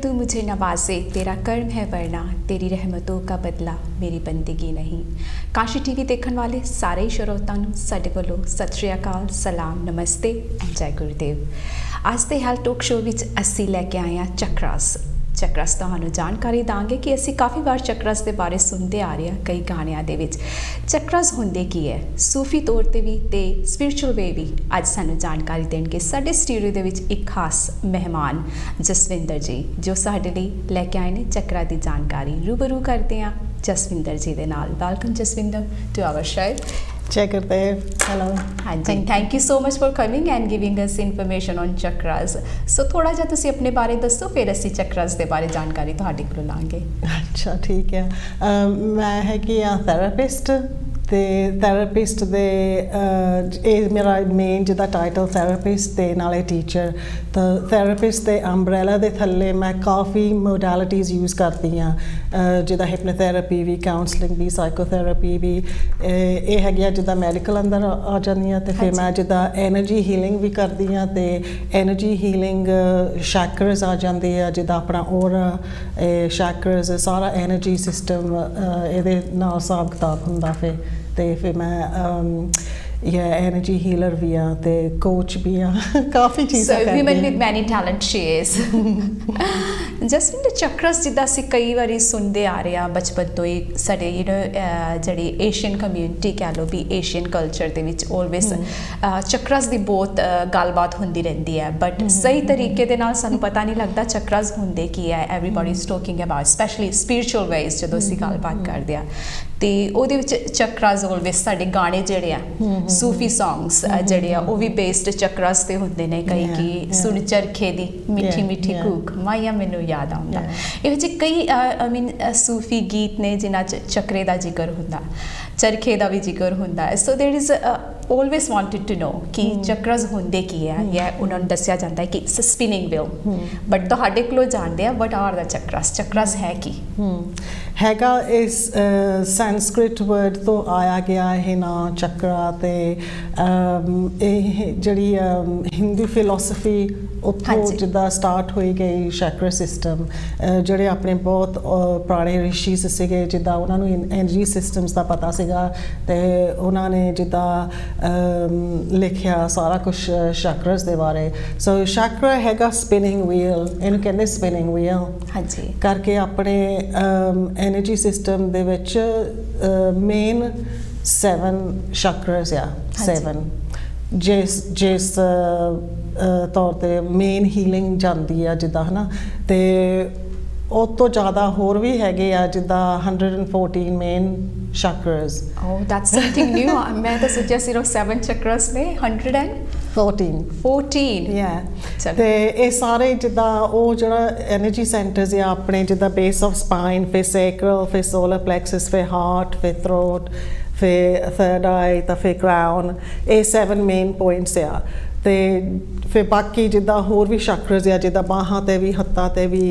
तू मुझे नवाजे, तेरा कर्म है वरना तेरी रहमतों का बदला मेरी बंदगी नहीं। काशी टीवी देखने वाले सारे श्रोतां नूं साडे वल्लों सत श्री अकाल, सलाम, नमस्ते एंड जय गुरुदेव। आज दे हेल्थ टॉक शो विच असीं लैके आए हां चक्रस। चक्रस तुहानूं जानकारी दांगे कि असीं काफ़ी बार चक्रस के बारे सुनते आ रहे हैं कई गाणियां दे विच। चक्रस हुंदे की है, सूफी तौर ते भी ते स्पिरिचुअल वे भी अज सानूं जानकारी देणगे साडे स्टूडियो दे विच एक खास मेहमान जसविंदर जी, जो साडे लई लैके आए ने चक्रा दी जानकारी। रूबरू करते हैं जसविंदर जी दे नाल। Welcome Jasvinder to our show. जय गुरुदेव। हेलो। हाँ जी, thank you so much for coming and giving us information on chakras. So थोड़ा जिहा तुसीं अपने बारे दसो, फिर असीं चक्रस दे बारे जानकारी तुहाडे कोलों लांगे। अच्छा ठीक है। मैं हैगी आ थेरेपिस्ट ते थेरेपिस्ट दे मेरा मेन जिदा टाइटल थेरेपिस्ट ते नाले टीचर। तो थेरेपिस्ट दे अंब्रेला दे थल्ले मैं काफ़ी मोडैलिटीज़ यूज़ करती हाँ, जिदा हिप्नोथेरेपी भी, काउंसलिंग भी, साइकोथेरेपी भी। ये है जिदा मैडिकल अंदर आ जाती हैं। तो फिर मैं जिदा एनर्जी हीलिंग भी करती हाँ, तो एनर्जी हीलिंग शैक्रस आ जाते हैं, जिदा अपना ओरा शैक्रस सारा एनर्जी सिस्टम ये हिसाब किताब होंदा। फिर मैं या एनर्जी हीलर भी हाँ, तो कोच भी हाँ, काफ़ी चीज़ें। So women with many talent she is। Jaswinder chakras जिदा असीं कई बारी सुनते आ रहे हैं बचपन तो ही, साडे जिहड़ी एशियन कम्यूनिटी कह लो भी, Asian culture they which always chakras की बहुत गलबात होंदी रहती है, बट सही तरीके दे नाल सानूं पता नहीं लगता चक्रस हुंदे की है। Everybody is talking about specially spiritual ways जदों असीं गलबात करदे आ, तो ਉਹਦੇ ਵਿੱਚ चक्रस ऑलवेज साडे गाने ਜਿਹੜੇ ਆ सूफी सॉन्ग्स ਜਿਹੜੇ ਆ ਉਹ ਵੀ बेस्ड चक्रस ਤੇ ਹੁੰਦੇ ਨੇ। ਕਈ ਕੀ ਸੁਣ ਚਰਖੇ ਦੀ ਮਿੱਠੀ ਮਿੱਠੀ ਕੂਕ ਮਾਇਆ ਮੈਨੂੰ ਯਾਦ ਆਉਂਦਾ। ਇਹ ਵਿੱਚ ਕਈ ਆਈ ਮੀਨ सूफी ਗੀਤ ਨੇ ਜਿਨ੍ਹਾਂ 'ਚ ਚੱਕਰੇ ਦਾ ਜ਼ਿਕਰ ਹੁੰਦਾ, चरखे का भी जिक्र होंदा है। So there is always wanted to know कि चक्रस होंदे की है, या उन्होंने दस्या जाता है कि स्पिनिंग व्हील, बट तुहाडे कोलों जानते हैं what are the chakras. Chakras है की हैगा इस संस्कृत वर्ड तो आया गया है ना चक्रा। ते जड़ी हिंदू फिलोसफी उत्थों जिदा स्टार्ट होई गई चक्र सिस्टम। जड़े अपने बहुत पुराने ऋषि सीगे जिदा उन्होंने एनर्जी सिस्टम्स का पता सीगा, ते उन्होंने जिदा लिखिया सारा कुछ चक्रस दे बारे। सो चक्र हैगा स्पिनिंग व्हील, इन्हूं कहंदे स्पिनिंग व्हील। हाँ जी। करके अपने एनर्जी सिस्टम दे विच मेन 7 चक्रस आ, 7 जिस तौर ते मेन हीलिंग जाती है जिदा है ना। तो उस तो ज़्यादा होर भी हैगे आ जिदा 114 main chakras. Oh that's something new. मैं तो सोचा सिर्फ 7 चक्रस ने 114 या ते ये सारे जिदा वो जड़ा एनर्जी सेंटर्स या अपने जिदा बेस ऑफ स्पाइन, फिर सैक्रल, फिर सोलर प्लेक्सस, फिर हार्ट, फिर थ्रोट, फिर थर्ड आई, तो फिर क्राउन। ये 7 मेन पॉइंट्स आ। तो फिर बाकी जिदा होर भी चक्रस आ जिदा बाहां ते भी, हत्थां ते भी,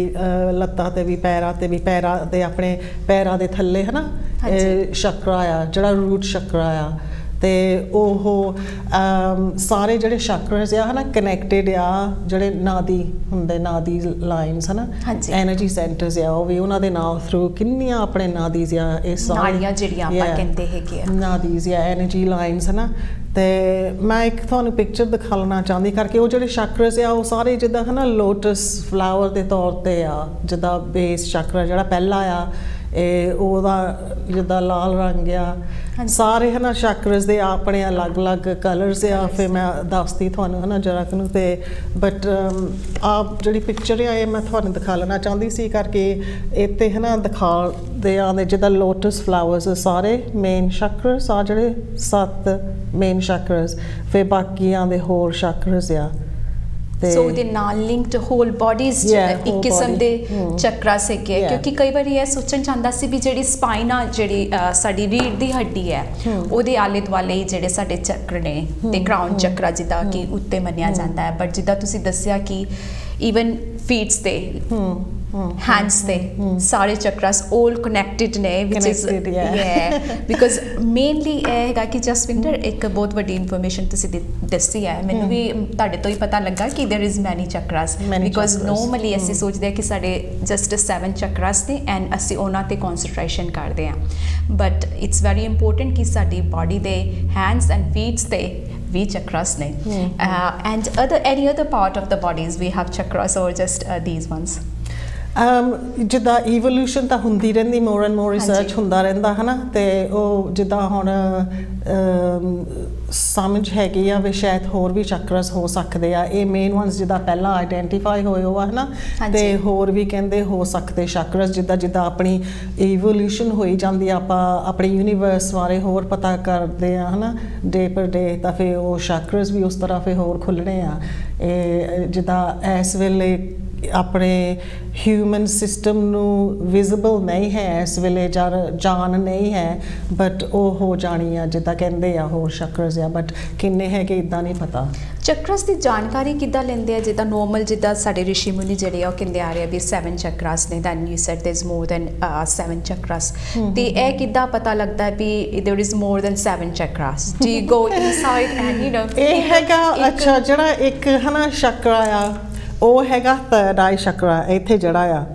लत्तां ते भी, पैरां ते भी। पैरां दे अपने पैरां दे थल्ले है ना चक्र आ जड़ा रूट चक्र आ। तो ओह सारे जड़े चक्रस आ ना कनैक्टेड आ, जड़े नादी हुंदे, नादी लाइन्स है ना, एनर्जी सेंटर्स आ, वो भी उन्हां दे नाल थ्रू किन्नियां अपने नादीज आ, इस नाड़ियां जिहड़ियां आपां कहंदे हैगे आ, नादीज या एनर्जी लाइन्स है ना। तो मैं एक थानू पिक्चर दिखाना चाहती करके वो जो चक्रस आ वो सारे जिदा है ना लोटस फ्लावर के तौर पर आ, जिदा बेस चक्र जो पहला आ ओदा जिदा लाल रंग आ। सारे है ना चक्रस दे अपने अलग अलग कलर्स आ। फिर मैं दसती थानू है ना जरा कनू। तो बट आप जी पिक्चर है मैं थानू दिखा लेना चाहती सी करके इत्ते है ना दिखा दे आंदे जिदा लोटस फ्लावर्स सारे मेन चक्रस आ, जड़े 7 मेन चक्रस। फिर बाकी आंदे होर चक्रस आ। सो ਉਹਦੇ ਨਾਲ ਲਿੰਕਡ ਹੋਲ ਬੋਡੀਜ਼ ਇੱਕ ਕਿਸਮ ਦੇ ਚਕਰਾਸ ਹੈਗੇ, ਕਿਉਂਕਿ ਕਈ ਵਾਰੀ ਇਹ ਸੋਚਣ ਚਾਹੁੰਦਾ ਸੀ ਵੀ ਜਿਹੜੀ ਸਪਾਈਨ ਆ, ਜਿਹੜੀ ਸਾਡੀ ਰੀੜ ਦੀ ਹੱਡੀ ਹੈ, ਉਹਦੇ ਆਲੇ ਦੁਆਲੇ ਜਿਹੜੇ ਸਾਡੇ ਚੱਕਰ ਨੇ, ਤੇ ਕਰਾਊਨ ਚੱਕਰਾ ਜਿੱਦਾਂ ਕਿ ਉੱਤੇ ਮੰਨਿਆ ਜਾਂਦਾ ਹੈ। ਬਟ ਜਿੱਦਾਂ ਤੁਸੀਂ ਦੱਸਿਆ ਕਿ ਈਵਨ ਫੀਟਸ ਤੇ hands ਤੇ ਸਾਰੇ ਚਕਰਾਸ all connected ਨੇ which is because mainly ਇਹ ਹੈਗਾ ਕਿ ਜਸਵਿੰਦਰ ਇੱਕ ਬਹੁਤ ਵੱਡੀ ਇਨਫੋਰਮੇਸ਼ਨ ਤੁਸੀਂ ਦੱਸੀ ਹੈ ਮੈਨੂੰ ਵੀ ਤੁਹਾਡੇ ਤੋਂ ਹੀ ਪਤਾ ਲੱਗਾ ਕਿ there is many chakras because normally ਅਸੀਂ ਸੋਚਦੇ ਹਾਂ ਕਿ ਸਾਡੇ just 7 chakras ਨੇ and ਅਸੀਂ ਉਹਨਾਂ ਤੇ concentration ਕਰਦੇ ਹਾਂ but it's very important ਕਿ ਸਾਡੀ body ਦੇ hands and feet ਤੇ we chakras ne and any other part of the bodies we have chakras or just these ones ਜਿੱਦਾਂ ਈਵੋਲੂਸ਼ਨ ਤਾਂ ਹੁੰਦੀ ਰਹਿੰਦੀ ਮੋਰ ਐਂਡ ਮੋਰ ਰਿਸਰਚ ਹੁੰਦਾ ਰਹਿੰਦਾ ਹੈ ਨਾ ਅਤੇ ਉਹ ਜਿੱਦਾਂ ਹੁਣ ਸਮਝ ਹੈਗੀ ਆ ਵੀ ਸ਼ਾਇਦ ਹੋਰ ਵੀ ਚੱਕਰਸ ਹੋ ਸਕਦੇ ਆ ਇਹ ਮੇਨ ਵਨਸ ਜਿੱਦਾਂ ਪਹਿਲਾਂ ਆਈਡੈਂਟੀਫਾਈ ਹੋਏ ਹੋ ਆ ਹੈ ਨਾ ਅਤੇ ਹੋਰ ਵੀ ਕਹਿੰਦੇ ਹੋ ਸਕਦੇ ਚੱਕਰਸ ਜਿੱਦਾਂ ਜਿੱਦਾਂ ਆਪਣੀ ਈਵੋਲੂਸ਼ਨ ਹੋਈ ਜਾਂਦੀ ਆ ਆਪਾਂ ਆਪਣੇ ਯੂਨੀਵਰਸ ਬਾਰੇ ਹੋਰ ਪਤਾ ਕਰਦੇ ਆ ਹੈ ਨਾ ਡੇ ਪਰ ਡੇ ਤਾਂ ਫਿਰ ਉਹ ਚੱਕਰਸ ਵੀ ਉਸ ਤਰ੍ਹਾਂ ਫਿਰ ਹੋਰ ਖੁੱਲ੍ਹਣੇ ਆ ਇਹ ਜਿੱਦਾਂ ਇਸ ਵੇਲੇ ਆਪਣੇ ਹਿਊਮਨ ਸਿਸਟਮ ਨੂੰ ਵਿਜ਼ੀਬਲ ਨਹੀਂ ਹੈ ਇਸ ਵੇਲੇ ਜਾਨ ਨਹੀਂ ਹੈ ਬਟ ਉਹ ਹੋ ਜਾਣੀ ਆ ਜਿੱਦਾਂ ਕਹਿੰਦੇ ਆ ਹੋਰ ਚੱਕਰਸ ਆ ਬਟ ਕਿੰਨੇ ਹੈਗੇ ਇੱਦਾਂ ਨਹੀਂ ਪਤਾ ਚੱਕਰਸ ਦੀ ਜਾਣਕਾਰੀ ਕਿੱਦਾਂ ਲੈਂਦੇ ਆ ਜਿੱਦਾਂ ਨੋਰਮਲ ਜਿੱਦਾਂ ਸਾਡੇ ਰਿਸ਼ੀ ਮੁਨੀ ਜਿਹੜੇ ਆ ਉਹ ਕਹਿੰਦੇ ਆ ਰਹੇ ਆ ਵੀ 7 ਚੱਕਰਸ ਨੇ then you said there is more than 7 chakras ਤੇ ਇਹ ਕਿੱਦਾਂ ਪਤਾ ਲੱਗਦਾ ਹੈ ਵੀ there is more than 7 chakras do you go inside and you know ਇਹ ਹੈਗਾ ਅੱਛਾ ਜਿਹੜਾ ਇੱਕ ਹਨਾ ਚੱਕਰਾ ਆ ਉਹ ਹੈਗਾ ਥਰਡ ਆਈ ਚੱਕਰਾ ਇੱਥੇ ਜਿਹੜਾ ਆ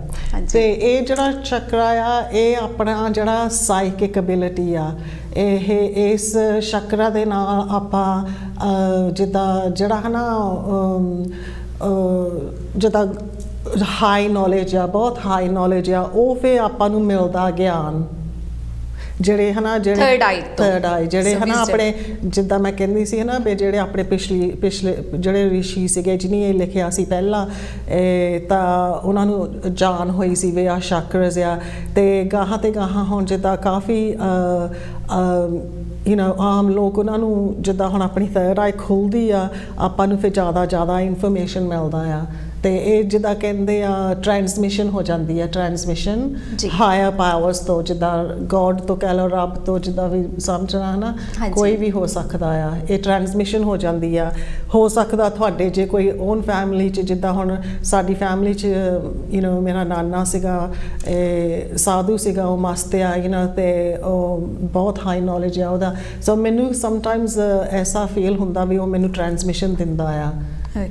ਤੇ ਇਹ ਜਿਹੜਾ ਚੱਕਰਾ ਆ ਇਹ ਆਪਣਾ ਜਿਹੜਾ ਸਾਈਕਿਕ ਐਬਿਲਿਟੀ ਆ ਇਹ ਇਸ ਚੱਕਰਾ ਦੇ ਨਾਲ ਆਪਾਂ ਜਿੱਦਾਂ ਜਿਹੜਾ ਹੈ ਨਾ ਜਿੱਦਾਂ ਹਾਈ ਨੌਲੇਜ ਆ ਬਹੁਤ ਹਾਈ ਨੌਲੇਜ ਆ ਉਹ ਫਿਰ ਆਪਾਂ ਨੂੰ ਮਿਲਦਾ ਗਿਆਨ ਜਿਹੜੇ ਹਨਾ ਜਿਹੜੇ ਥਰਡ ਆਈ ਜਿਹੜੇ ਹਨਾ ਆਪਣੇ ਜਿੱਦਾਂ ਮੈਂ ਕਹਿੰਦੀ ਸੀ ਹਨਾ ਵੀ ਜਿਹੜੇ ਆਪਣੇ ਪਿਛਲੇ ਜਿਹੜੇ ਰਿਸ਼ੀ ਸੀਗੇ ਜਿਹਨੇ ਇਹ ਲਿਖਿਆ ਸੀ ਪਹਿਲਾਂ ਤਾਂ ਉਹਨਾਂ ਨੂੰ ਜਾਨ ਹੋਈ ਸੀ ਵੀ ਆਹ ਚੱਕਰਸ ਆ ਤੇ ਗਾਹਾਂ ਤੇ ਗਾਹਾਂ ਹੁਣ ਜਿੱਦਾਂ ਕਾਫੀ ਆਮ ਲੋਕ ਉਹਨਾਂ ਨੂੰ ਜਿੱਦਾਂ ਹੁਣ ਆਪਣੀ ਥਰਡ ਆਈ ਖੁੱਲ੍ਹਦੀ ਆ ਆਪਾਂ ਨੂੰ ਫਿਰ ਜ਼ਿਆਦਾ ਇਨਫੋਰਮੇਸ਼ਨ ਮਿਲਦਾ ਆ ਤੇ ਇਹ ਜਿੱਦਾਂ ਕਹਿੰਦੇ ਆ ਟ੍ਰਾਂਸਮਿਸ਼ਨ ਹੋ ਜਾਂਦੀ ਆ ਟ੍ਰਾਂਸਮਿਸ਼ਨ ਹਾਇਰ ਪਾਵਰਸ ਤੋਂ ਜਿੱਦਾਂ ਗੋਡ ਤੋਂ ਕਹਿ ਲਓ ਰੱਬ ਤੋਂ ਜਿੱਦਾਂ ਵੀ ਸਮਝਣਾ ਹੈ ਨਾ ਕੋਈ ਵੀ ਹੋ ਸਕਦਾ ਆ ਇਹ ਟ੍ਰਾਂਸਮਿਸ਼ਨ ਹੋ ਜਾਂਦੀ ਆ ਹੋ ਸਕਦਾ ਤੁਹਾਡੇ ਜੇ ਕੋਈ ਓਨ ਫੈਮਿਲੀ 'ਚ ਜਿੱਦਾਂ ਹੁਣ ਸਾਡੀ ਫੈਮਿਲੀ 'ਚ ਮੇਰਾ ਨਾਨਾ ਸੀਗਾ ਸਾਧੂ ਸੀਗਾ ਉਹ ਮਸਤ ਆ ਅਤੇ ਉਹ ਬਹੁਤ ਹਾਈ ਨੌਲੇਜ ਆ ਉਹਦਾ ਸੋ ਮੈਨੂੰ ਸਮਟਾਈਮਸ ਐਸਾ ਫੀਲ ਹੁੰਦਾ ਵੀ ਉਹ ਮੈਨੂੰ ਟ੍ਰਾਂਸਮਿਸ਼ਨ ਦਿੰਦਾ ਆ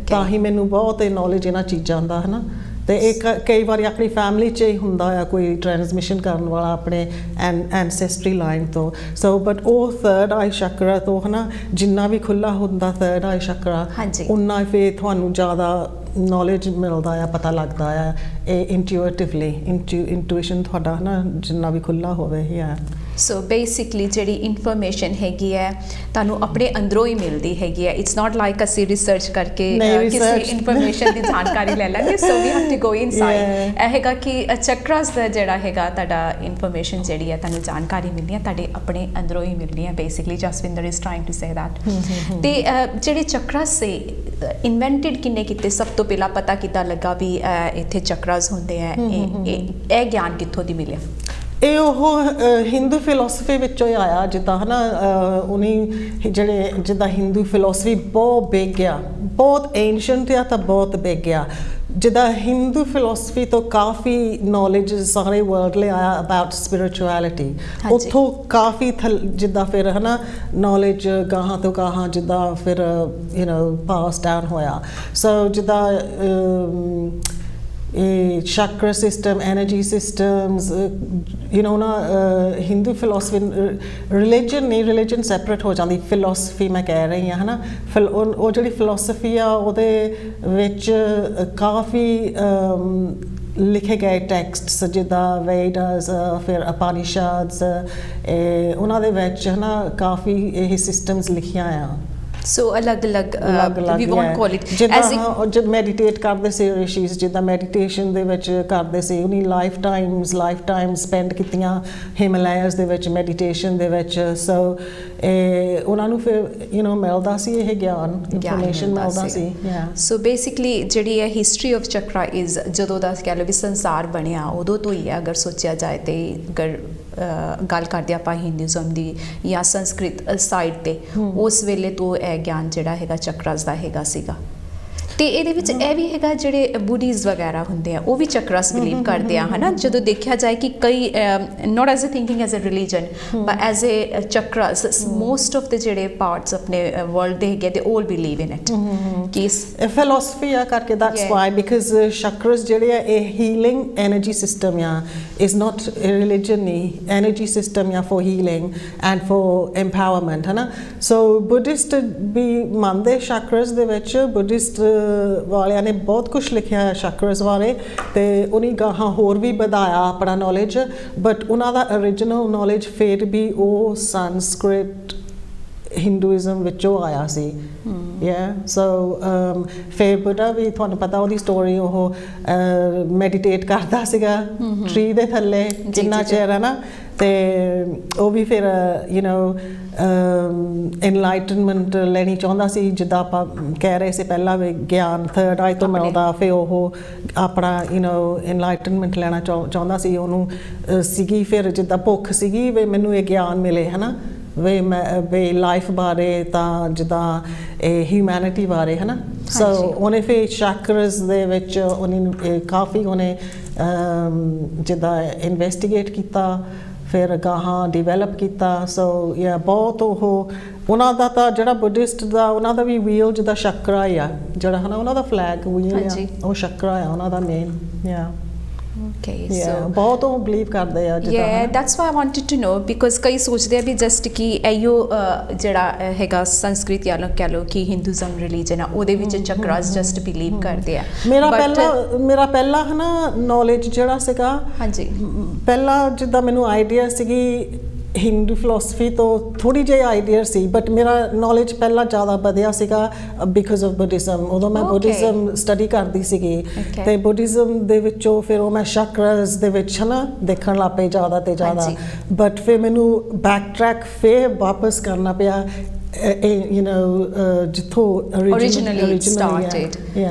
ਤਾਂ ਹੀ ਮੈਨੂੰ ਬਹੁਤ ਨੌਲੇਜ ਇਹਨਾਂ ਚੀਜ਼ਾਂ ਦਾ ਹੈ ਨਾ ਅਤੇ ਇਹ ਕਈ ਵਾਰੀ ਆਪਣੀ ਫੈਮਿਲੀ 'ਚ ਹੀ ਹੁੰਦਾ ਆ ਕੋਈ ਟ੍ਰਾਂਸਮਿਸ਼ਨ ਕਰਨ ਵਾਲਾ ਆਪਣੇ ਐਨਸੈਸਟਰੀ ਲਾਈਨ ਤੋਂ ਸੋ ਬਟ ਉਹ ਥਰਡ ਆਈ ਚੱਕਰਾ ਤੋਂ ਹੈ ਨਾ ਜਿੰਨਾ ਵੀ ਖੁੱਲ੍ਹਾ ਹੁੰਦਾ ਥਰਡ ਆਈ ਚੱਕਰਾ ਉਨਾ ਫਿਰ ਤੁਹਾਨੂੰ ਜ਼ਿਆਦਾ ਨੌਲੇਜ ਮਿਲਦਾ ਆ ਪਤਾ ਲੱਗਦਾ ਆ ਇਹ ਇੰਟੂਇਟਿਵਲੀ ਇੰਟੂਇਸ਼ਨ ਤੁਹਾਡਾ ਹੈ ਨਾ ਜਿੰਨਾ ਵੀ ਖੁੱਲ੍ਹਾ ਹੋਵੇ ਹੀ ਆ ਸੋ ਬੇਸਿਕਲੀ ਜਿਹੜੀ ਇਨਫੋਰਮੇਸ਼ਨ ਹੈਗੀ ਹੈ ਤੁਹਾਨੂੰ ਆਪਣੇ ਅੰਦਰੋਂ ਹੀ ਮਿਲਦੀ ਹੈਗੀ ਹੈ ਇਟਸ ਨਾਟ ਲਾਈਕ ਅਸੀਂ ਰਿਸਰਚ ਕਰਕੇ ਕਿਸੇ ਇਨਫੋਰਮੇਸ਼ਨ ਦੀ ਜਾਣਕਾਰੀ ਲੈ ਲਾਂਗੇ so we have to go inside ਇਹ ਹੈਗਾ ਕਿ ਚੱਕਰਸ ਦਾ ਜਿਹੜਾ ਹੈਗਾ ਤੁਹਾਡਾ ਇਨਫੋਰਮੇਸ਼ਨ ਜਿਹੜੀ ਹੈ ਤੁਹਾਨੂੰ ਜਾਣਕਾਰੀ ਮਿਲਣੀ ਹੈ ਤੁਹਾਡੇ ਆਪਣੇ ਅੰਦਰੋਂ ਹੀ ਮਿਲਣੀ ਹੈ basically Jaswinder is trying to say that ਤੇ ਜਿਹੜੇ ਚੱਕਰਸ ਸੇ ਇਨਵੈਂਟਡ ਕਿੰਨੇ ਕੀਤੇ ਸਭ ਤੋਂ ਪਹਿਲਾਂ ਪਤਾ ਕਿੱਦਾਂ ਲੱਗਾ ਵੀ ਇੱਥੇ ਚੱਕਰਸ ਹੁੰਦੇ ਆ ਇਹ ਗਿਆਨ ਕਿੱਥੋਂ ਦੀ ਮਿਲਿਆ ਇਹ ਉਹ ਹਿੰਦੂ ਫਿਲੋਸਫੀ ਵਿੱਚੋਂ ਹੀ ਆਇਆ ਜਿੱਦਾਂ ਹੈ ਨਾ ਉਹਨੇ ਜਿਹੜੇ ਜਿੱਦਾਂ ਹਿੰਦੂ ਫਿਲੋਸਫੀ ਬਹੁਤ ਬਿਗ ਆ ਬਹੁਤ ਏਂਸ਼ੀਅੰਟ ਆ ਤਾਂ ਬਹੁਤ ਬਿਗ ਆ ਜਿੱਦਾਂ ਹਿੰਦੂ ਫਿਲੋਸਫੀ ਤੋਂ ਕਾਫੀ ਨੌਲੇਜ ਸਾਰੇ ਵਰਲਡ ਲਈ ਆਇਆ ਅਬਾਊਟ ਸਪਿਰਿਚੁਅਲਿਟੀ ਉੱਥੋਂ ਕਾਫੀ ਜਿੱਦਾਂ ਫਿਰ ਹੈ ਨਾ ਨੌਲੇਜ ਗਾਹਾਂ ਤੋਂ ਗਾਹਾਂ ਜਿੱਦਾਂ ਫਿਰ ਪਾਸ ਡਾਊਨ ਹੋਇਆ ਸੋ ਜਿੱਦਾਂ chakra system, energy systems, ਨਾ ਹਿੰਦੂ ਫਿਲੋਸਫੀ religion separate ਹੋ ਜਾਂਦੀ philosophy ਮੈਂ ਕਹਿ ਰਹੀ ਹਾਂ ਹੈ ਨਾ ਉਹ ਜਿਹੜੀ philosophy ਆ ਉਹਦੇ ਵਿੱਚ ਕਾਫੀ ਲਿਖੇ ਗਏ ਟੈਕਸਟਸ ਜਿੱਦਾਂ ਵੇਦਾਸ ਫਿਰ ਉਪਨਿਸ਼ਦਸ ਉਹਨਾਂ ਦੇ ਵਿੱਚ ਹੈ ਨਾ ਕਾਫੀ ਇਹ ਸਿਸਟਮਸ ਲਿਖੀਆਂ ਆ So ਅਲੱਗ-ਅਲੱਗ we won't call it ਜਿੱਦਾਂ ਜਦ ਮੈਡੀਟੇਟ ਕਰਦੇ ਸੀ ਰਿਸ਼ੀਜ਼ ਜਿੱਦਾਂ ਮੈਡੀਟੇਸ਼ਨ ਦੇ ਵਿੱਚ ਕਰਦੇ ਸੀ ਉਹਨੀ ਲਾਈਫ ਟਾਈਮ ਸਪੈਂਡ ਕੀਤੀਆਂ ਹਿਮਾਲਿਆਸ ਦੇ ਵਿੱਚ ਮੈਡੀਟੇਸ਼ਨ ਦੇ ਵਿੱਚ ਸੋ ਉਹਨਾਂ ਨੂੰ ਫਿਰ ਮਿਲਦਾ ਸੀ ਇਹ ਗਿਆਨ ਇਨਫੋਰਮੇਸ਼ਨ ਮਿਲਦਾ ਸੀ ਸੋ ਬੇਸਿਕਲੀ ਜਿਹੜੀ ਇਹ ਹਿਸਟਰੀ ਆਫ ਚੱਕਰਾ ਇਜ਼ ਜਦੋਂ ਦਾ ਕਹਿ ਲਓ ਵੀ ਸੰਸਾਰ ਬਣਿਆ ਉਦੋਂ ਤੋਂ ਹੀ ਹੈ ਅਗਰ ਸੋਚਿਆ ਜਾਏ ਤੇ ਅਗਰ ਗੱਲ ਕਰਦੇ ਆਪਾਂ ਹਿੰਦੂਇਜ਼ਮ ਦੀ ਜਾਂ ਸੰਸਕ੍ਰਿਤ ਸਾਈਡ ਤੇ ਉਸ ਵੇਲੇ ਤੋਂ ਇਹ ਗਿਆਨ ਜਿਹੜਾ ਹੈਗਾ ਚੱਕਰਸ ਦਾ ਹੈਗਾ ਸੀਗਾ ਤੇ ਇਹਦੇ ਵਿੱਚ ਇਹ ਵੀ ਹੈਗਾ ਜਿਹੜੇ ਬੁੱਢੀਜ਼ ਵਗੈਰਾ ਹੁੰਦੇ ਆ ਉਹ ਵੀ ਚੱਕਰਸ ਬਿਲੀਵ ਕਰਦੇ ਆ ਹਨਾ ਜਦੋਂ ਦੇਖਿਆ ਜਾਏ ਕਿ ਕਈ not as a thinking as a religion but as a chakras most of the ਜਿਹੜੇ ਪਾਰਟਸ ਆਪਣੇ ਵਰਲਡ ਦੇ ਹੈਗੇ they all believe in it ਕਿ ਫਿਲਾਸਫੀ ਆ ਕਰਕੇ that's why because chakras ਜਿਹੜੇ ਆ ਇਹ healing energy system ਆ is not a religion ਨਹੀਂ energy system ਆ for healing and for empowerment ਹੈ ਨਾ so Buddhist ਵੀ ਮੰਨਦੇ chakras ਦੇ ਵਿੱਚ Buddhist ਵਾਲਿਆਂ ਨੇ ਬਹੁਤ ਕੁਝ ਲਿਖਿਆ ਹੈ chakras ਬਾਰੇ ਤੇ ਉਹਨੀ ਗਾਹਾਂ ਹੋਰ ਵੀ ਵਧਾਇਆ ਆਪਣਾ knowledge but ਉਹਨਾਂ ਦਾ original knowledge ਫਿਰ ਵੀ ਉਹ ਸੰਸਕ੍ਰਿਤ ਹਿੰਦੂਇਜ਼ਮ ਵਿੱਚੋਂ ਆਇਆ ਸੀ ਸੋ ਫਿਰ ਬੁੱਢਾ ਵੀ ਤੁਹਾਨੂੰ ਪਤਾ ਉਹਦੀ ਸਟੋਰੀ ਉਹ ਮੈਡੀਟੇਟ ਕਰਦਾ ਸੀਗਾ ਟਰੀ ਦੇ ਥੱਲੇ ਕਿੰਨਾ ਚਿਰ ਹੈ ਨਾ ਤੇ ਉਹ ਵੀ ਫਿਰ ਯੂ نو ਇਨਲਾਈਟਨਮੈਂਟ ਲੈਣੀ ਚਾਹੁੰਦਾ ਸੀ ਜਿੱਦਾਂ ਆਪਾਂ ਕਹਿ ਰਹੇ ਸੀ ਪਹਿਲਾਂ ਵੀ ਗਿਆਨ ਥਰਡ ਆਈ ਤੋਂ ਮਿਲਦਾ ਫਿਰ ਉਹ ਆਪਣਾ ਯੂ نو ਇਨਲਾਈਟਨਮੈਂਟ ਲੈਣਾ ਚਾਹੁੰਦਾ ਸੀ ਉਹਨੂੰ ਸੀਗੀ ਫਿਰ ਜਿੱਦਾਂ ਭੁੱਖ ਸੀਗੀ ਵੀ ਮੈਨੂੰ ਇਹ ਗਿਆਨ ਮਿਲੇ ਹੈ ਨਾ ਵੇ ਲਾਈਫ ਬਾਰੇ ਤਾਂ ਜਿੱਦਾਂ ਇਹ ਹਿਊਮੈਨਿਟੀ ਬਾਰੇ ਹੈ ਨਾ ਸੋ ਉਹਨੇ ਫਿਰ ਚੈਕਰਸ ਦੇ ਵਿੱਚ ਉਹਨੇ ਕਾਫੀ ਉਹਨੇ ਜਿੱਦਾਂ ਇਨਵੈਸਟੀਗੇਟ ਕੀਤਾ ਫਿਰ ਗਾਹਾਂ ਡਿਵੈਲਪ ਕੀਤਾ ਸੋ ਯਾ ਬਹੁਤ ਉਹ ਉਹਨਾਂ ਦਾ ਤਾਂ ਜਿਹੜਾ ਬੁੱਢਿਸਟ ਦਾ ਉਹਨਾਂ ਦਾ ਵੀ ਵੀਲ ਜਿੱਦਾਂ ਸ਼ਕਰਾ ਆ ਜਿਹੜਾ ਹੈ ਨਾ ਉਹਨਾਂ ਦਾ ਫਲੈਗ ਵੀਲ ਆ ਉਹ ਸ਼ਕਰਾ ਆ ਉਹਨਾਂ ਦਾ ਮੇਨ ਯਾ Okay, yeah, so ਬਹੁਤ ਉਹ ਬਲੀਵ ਕਰਦੇ ਆ ਜਿੱਦਾਂ yeah that's why I wanted to know because ਕਈ ਸੋਚਦੇ ਆ ਵੀ ਜਸਟ ਕਿ ਇਹੋ ਜਿਹੜਾ ਹੈਗਾ ਸੰਸਕ੍ਰਿਤ ਜਾਂ ਕਹਿ ਲਓ ਕਿ ਹਿੰਦੂਜ਼ਮ ਰਿਲੀਜਨ ਆ ਉਹਦੇ ਵਿੱਚ ਚੱਕਰਾਸ ਜਸਟ ਬਿਲੀਵ ਕਰਦੇ ਆ ਮੇਰਾ ਪਹਿਲਾ ਹੈ ਨਾ ਨੌਲੇਜ ਜਿਹੜਾ ਸੀਗਾ ਹਾਂਜੀ ਪਹਿਲਾਂ ਜਿੱਦਾਂ ਮੈਨੂੰ ਆਈਡੀਆ ਸੀਗੀ ਹਿੰਦੂ ਫਿਲਾਸਫੀ ਤੋਂ ਥੋੜੀ ਜਿਹੀ ਆਈਡੀਆ ਸੀ ਬਟ ਮੇਰਾ ਨੌਲੇਜ ਪਹਿਲਾਂ ਜ਼ਿਆਦਾ ਵਧਿਆ ਸੀਗਾ ਬਿਕਾਜ਼ ਆਫ ਬੁੱਧਿਜ਼ਮ ਉਦੋਂ ਮੈਂ ਬੁੱਧਿਜ਼ਮ ਸਟੱਡੀ ਕਰਦੀ ਸੀਗੀ ਤੇ ਬੁੱਧਿਜ਼ਮ ਦੇ ਵਿੱਚੋਂ ਫਿਰ ਉਹ ਮੈਂ ਚੈਕਰਾਸ ਦੇ ਵਿੱਚ ਹੈ ਨਾ ਦੇਖਣ ਲੱਗ ਪਈ ਜ਼ਿਆਦਾ ਤੇ ਜ਼ਿਆਦਾ ਬਟ ਫਿਰ ਮੈਨੂੰ ਬੈਕ ਟਰੈਕ ਫਿਰ ਵਾਪਸ ਕਰਨਾ ਪਿਆ you know ਜਿੱਥੋਂ originally started